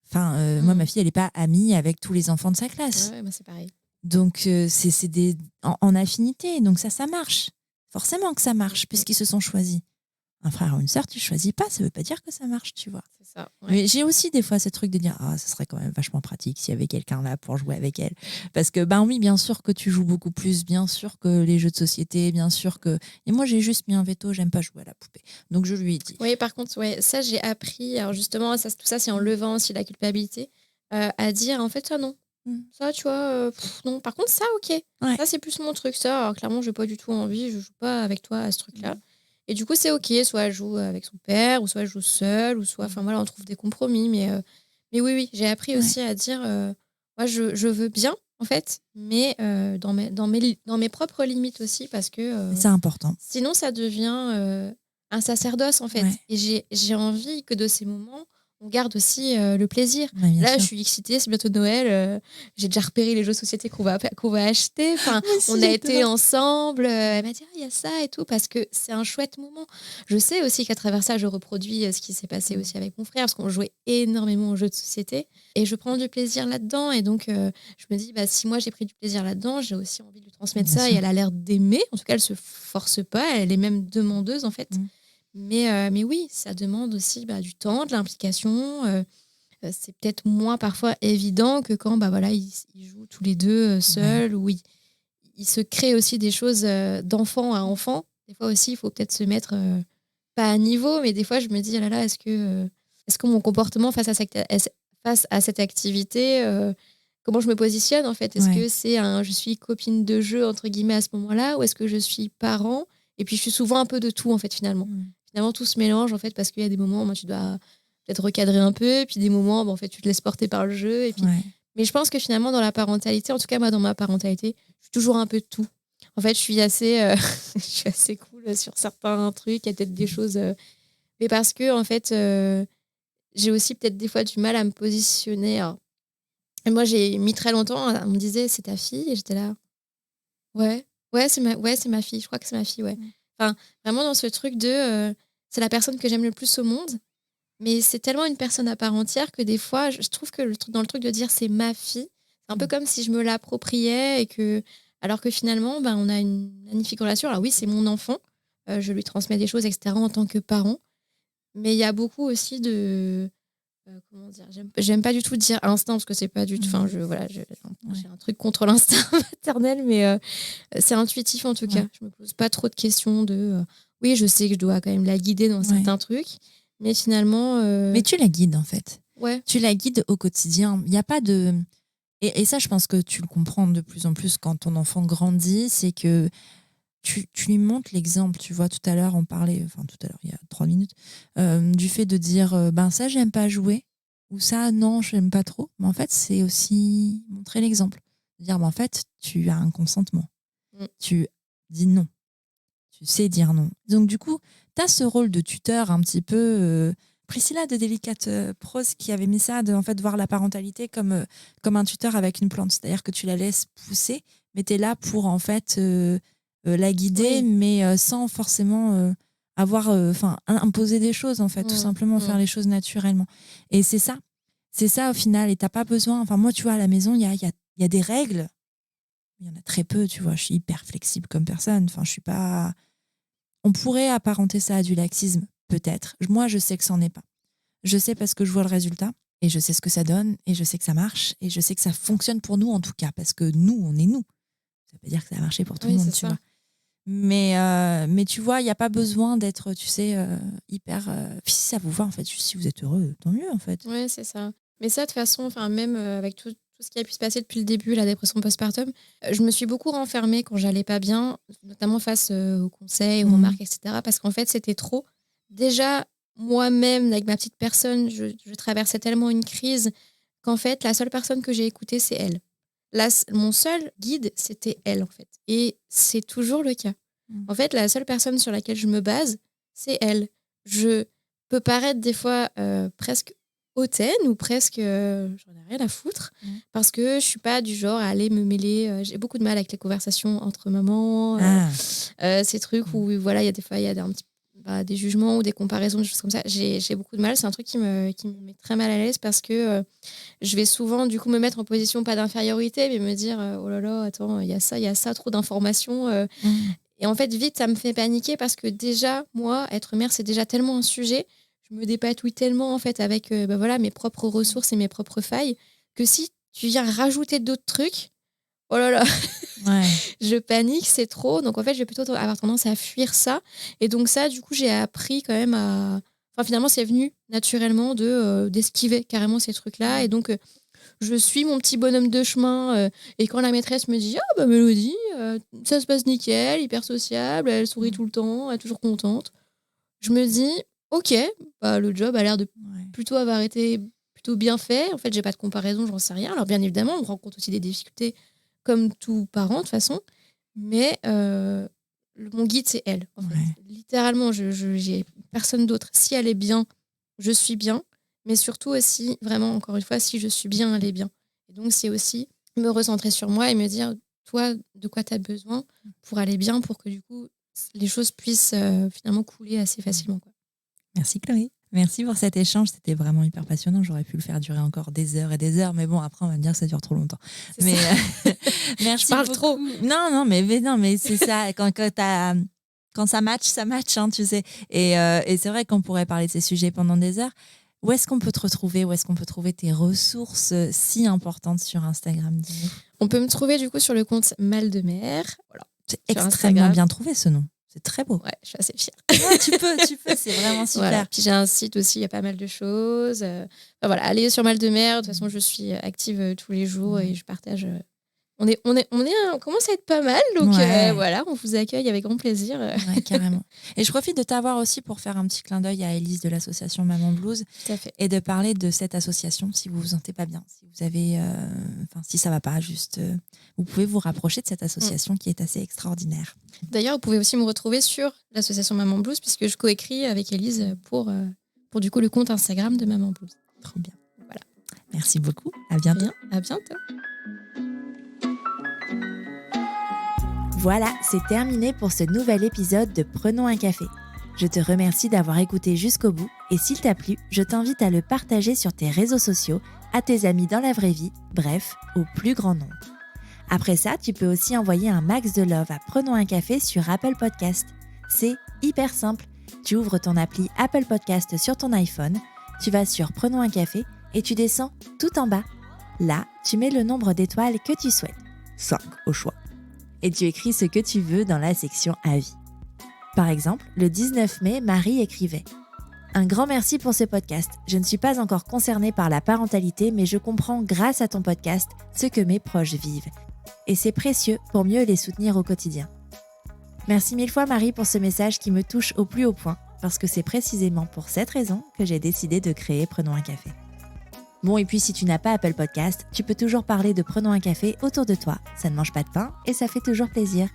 S1: Enfin, moi, ma fille, elle est pas amie avec tous les enfants de sa classe.
S2: Ouais, moi, c'est pareil.
S1: Donc, c'est des en affinité. Donc, ça marche. Forcément que ça marche, puisqu'ils se sont choisis. Un frère ou une sœur, tu choisis pas. Ça veut pas dire que ça marche, tu vois.
S2: C'est ça. Ouais.
S1: Mais j'ai aussi des fois ce truc de dire ça serait quand même vachement pratique s'il y avait quelqu'un là pour jouer avec elle. Parce que, ben oui, bien sûr que tu joues beaucoup plus, bien sûr que les jeux de société, bien sûr que. Et moi, j'ai juste mis un veto, j'aime pas jouer à la poupée. Donc, je lui ai dit.
S2: Oui, par contre, ouais, ça, j'ai appris. Alors, justement, ça, tout ça, c'est en levant aussi la culpabilité, à dire, en fait, ça, non.
S1: Mm.
S2: Ça, tu vois, non. Par contre, ça, ok.
S1: Ouais.
S2: Ça, c'est plus mon truc. Ça, alors, clairement, j'ai pas du tout envie. Je joue pas avec toi à ce truc-là. Et du coup, c'est ok. Soit elle joue avec son père, ou soit elle joue seule, ou soit, enfin voilà, on trouve des compromis. Mais oui, oui, j'ai appris aussi à dire, moi, je veux bien, en fait, mais dans mes propres limites aussi, parce que
S1: C'est important.
S2: sinon, ça devient un sacerdoce, en fait.
S1: Ouais.
S2: Et j'ai envie que de ces moments, on garde aussi le plaisir.
S1: Ouais, bien
S2: Là,
S1: sûr.
S2: je suis excitée, c'est bientôt Noël. J'ai déjà repéré les jeux de société qu'on va acheter. Enfin,
S1: Moi aussi,
S2: on a
S1: j'ai
S2: été
S1: peur.
S2: ensemble. Elle m'a dit, ah, il y a ça et tout, parce que c'est un chouette moment. Je sais aussi qu'à travers ça, je reproduis ce qui s'est passé aussi avec mon frère, parce qu'on jouait énormément aux jeux de société. Et je prends du plaisir là-dedans. Et donc, je me dis, bah, si moi, j'ai pris du plaisir là-dedans, j'ai aussi envie de lui transmettre
S1: Bien
S2: ça.
S1: sûr.
S2: Et elle a l'air d'aimer. En tout cas, elle se force pas. Elle est même demandeuse, en fait. Mais oui, ça demande aussi du temps, de l'implication. C'est peut-être moins parfois évident que quand voilà, ils jouent tous les deux seuls, ou ils se créent aussi des choses d'enfant à enfant. Des fois aussi, il faut peut-être se mettre, pas à niveau, mais des fois, je me dis, ah là là, est-ce que mon comportement face à cette activité, comment je me positionne en fait? Est-ce que c'est je suis copine de jeu, entre guillemets, à ce moment-là, ou est-ce que je suis parent? Et puis, je suis souvent un peu de tout, en fait, finalement. Finalement, tout se mélange, en fait, parce qu'il y a des moments où tu dois peut-être recadrer un peu, puis des moments où en fait, tu te laisses porter par le jeu. Et puis... Mais je pense que finalement, dans la parentalité, en tout cas, moi, dans ma parentalité, je suis toujours un peu de tout. En fait, je suis assez, je suis assez cool sur certains trucs. Il y a peut-être des choses... mais parce que, en fait, j'ai aussi peut-être des fois du mal à me positionner. Alors, et moi, j'ai mis très longtemps, on me disait, c'est ta fille? Et j'étais là, ouais, c'est ma fille. Je crois que c'est ma fille, ouais. Enfin, vraiment dans ce truc de... c'est la personne que j'aime le plus au monde. Mais c'est tellement une personne à part entière que des fois, je trouve que dans le truc de dire c'est ma fille, c'est un peu comme si je me l'appropriais et que, alors que finalement, on a une magnifique relation. Alors oui, c'est mon enfant, je lui transmets des choses, etc. en tant que parent. Mais il y a beaucoup aussi de... comment dire, j'aime pas du tout dire instinct parce que c'est pas du tout... Enfin, j'ai un truc contre l'instinct maternel, mais c'est intuitif en tout cas. Je me pose pas trop de questions de... oui, je sais que je dois quand même la guider dans certains trucs. Mais finalement...
S1: Mais tu la guides, en fait.
S2: Ouais.
S1: Tu la guides au quotidien. Il n'y a pas de... Et ça, je pense que tu le comprends de plus en plus quand ton enfant grandit, c'est que tu lui montres l'exemple. Tu vois, tout à l'heure, il y a 3 minutes, du fait de dire, ça, j'aime pas jouer, ou ça, non, j'aime pas trop. Mais en fait, c'est aussi montrer l'exemple. Dire, en fait, tu as un consentement. Tu dis non. Tu sais dire non. Donc, du coup, tu as ce rôle de tuteur un petit peu... Priscilla de Délicate Prose qui avait mis ça, de en fait, voir la parentalité comme un tuteur avec une plante. C'est-à-dire que tu la laisses pousser, mais tu es là pour en fait la guider, mais sans forcément avoir imposer des choses, en fait, tout simplement faire les choses naturellement. Et c'est ça au final. Et tu n'as pas besoin... Enfin, moi, tu vois, à la maison, il y a des règles. Il y en a très peu, tu vois. Je suis hyper flexible comme personne. Enfin, je suis pas... On pourrait apparenter ça à du laxisme, peut-être. Moi, je sais que c'en est pas. Je sais parce que je vois le résultat et je sais ce que ça donne et je sais que ça marche et je sais que ça fonctionne pour nous en tout cas parce que nous, on est nous. Ça veut pas dire que ça a marché pour tout le monde, tu vois. Mais tu vois, il n'y a pas besoin d'être, tu sais, hyper... Puis si ça vous va, en fait, si vous êtes heureux, tant mieux, en fait.
S2: Ouais, c'est ça. Mais ça, de toute façon, même avec tout tout ce qui a pu se passer depuis le début, la dépression postpartum, je me suis beaucoup renfermée quand j'allais pas bien, notamment face aux conseils, aux remarques, etc. Parce qu'en fait, c'était trop. Déjà, moi-même, avec ma petite personne, je traversais tellement une crise qu'en fait, la seule personne que j'ai écoutée, c'est elle. Là, mon seul guide, c'était elle, en fait. Et c'est toujours le cas. En fait, la seule personne sur laquelle je me base, c'est elle. Je peux paraître des fois presque hautaine ou presque j'en ai rien à foutre parce que je suis pas du genre à aller me mêler. J'ai beaucoup de mal avec les conversations entre mamans, ces trucs où voilà, il y a des fois il y a des jugements ou des comparaisons, des choses comme ça. J'ai beaucoup de mal. C'est un truc qui me met très mal à l'aise parce que je vais souvent du coup me mettre en position pas d'infériorité, mais me dire oh là là, attends, il y a ça, trop d'informations. Et en fait, vite, ça me fait paniquer parce que déjà, moi, être mère, c'est déjà tellement un sujet. Je me dépatouille tellement en fait avec voilà, mes propres ressources et mes propres failles que si tu viens rajouter d'autres trucs, oh là là, je panique, c'est trop. Donc en fait, je vais plutôt avoir tendance à fuir ça. Et donc ça, du coup, j'ai appris quand même à... Enfin, finalement, c'est venu naturellement d'esquiver carrément ces trucs-là. Et donc, je suis mon petit bonhomme de chemin. Et quand la maîtresse me dit « Ah, bah Mélodie, ça se passe nickel, hyper sociable, elle sourit tout le temps, elle est toujours contente. » Je me dis « Ok, bah, le job a l'air de plutôt avoir été plutôt bien fait. En fait, j'ai pas de comparaison, j'en sais rien. Alors bien évidemment, on rencontre aussi des difficultés comme tout parent de toute façon. Mais mon guide, c'est elle. En fait. Littéralement, j'ai personne d'autre. Si elle est bien, je suis bien. Mais surtout aussi, vraiment, encore une fois, si je suis bien, elle est bien. Et donc, c'est aussi me recentrer sur moi et me dire, toi, de quoi tu as besoin pour aller bien, pour que du coup, les choses puissent finalement couler assez facilement. Quoi.
S1: Merci Chloé. Merci pour cet échange, c'était vraiment hyper passionnant. J'aurais pu le faire durer encore des heures et des heures, mais bon, après on va me dire que ça dure trop longtemps. Mais merci.
S2: Je parle
S1: beaucoup.
S2: trop.
S1: Non, mais c'est ça. Quand ça match, hein, tu sais. Et c'est vrai qu'on pourrait parler de ces sujets pendant des heures. Où est-ce qu'on peut te retrouver? Où est-ce qu'on peut trouver tes ressources si importantes sur Instagram? Dis-nous.
S2: On peut me trouver du coup sur le compte Mal de Mer. Voilà.
S1: C'est extrêmement bien trouvé ce nom. C'est très beau.
S2: Ouais, je suis assez fière.
S1: Ouais, tu peux, c'est vraiment super.
S2: Voilà. Puis j'ai un site aussi, il y a pas mal de choses. Enfin, voilà, allez sur Mal de Mer. De toute façon, je suis active tous les jours et je partage. On commence à être pas mal, donc voilà, on vous accueille avec grand plaisir.
S1: Ouais, carrément. Et je profite de t'avoir aussi pour faire un petit clin d'œil à Élise de l'association Maman Blues.
S2: Tout à fait.
S1: Et de parler de cette association si vous vous sentez pas bien, si vous avez, si ça va pas, juste, vous pouvez vous rapprocher de cette association qui est assez extraordinaire.
S2: D'ailleurs, vous pouvez aussi me retrouver sur l'association Maman Blues puisque je coécris avec Élise pour du coup le compte Instagram de Maman Blues.
S1: Trop bien.
S2: Voilà.
S1: Merci beaucoup. À bientôt.
S2: Bien, à bientôt.
S1: Voilà, c'est terminé pour ce nouvel épisode de Prenons un café. Je te remercie d'avoir écouté jusqu'au bout et s'il t'a plu, je t'invite à le partager sur tes réseaux sociaux, à tes amis dans la vraie vie, bref, au plus grand nombre. Après ça, tu peux aussi envoyer un max de love à Prenons un café sur Apple Podcast. C'est hyper simple. Tu ouvres ton appli Apple Podcast sur ton iPhone, tu vas sur Prenons un café et tu descends tout en bas. Là, tu mets le nombre d'étoiles que tu souhaites. 5 au choix. Et tu écris ce que tu veux dans la section avis. Par exemple, le 19 mai, Marie écrivait « Un grand merci pour ce podcast. Je ne suis pas encore concernée par la parentalité, mais je comprends grâce à ton podcast ce que mes proches vivent. Et c'est précieux pour mieux les soutenir au quotidien. » Merci mille fois Marie pour ce message qui me touche au plus haut point, parce que c'est précisément pour cette raison que j'ai décidé de créer Prenons un café. Bon, et puis si tu n'as pas Apple Podcast, tu peux toujours parler de Prenons un café autour de toi. Ça ne mange pas de pain et ça fait toujours plaisir.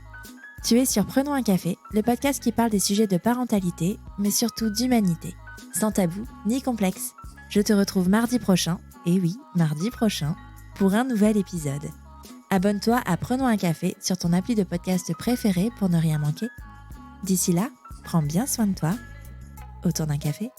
S1: Tu es sur Prenons un café, le podcast qui parle des sujets de parentalité, mais surtout d'humanité. Sans tabou ni complexe. Je te retrouve mardi prochain, et oui, mardi prochain, pour un nouvel épisode. Abonne-toi à Prenons un café sur ton appli de podcast préféré pour ne rien manquer. D'ici là, prends bien soin de toi, autour d'un café.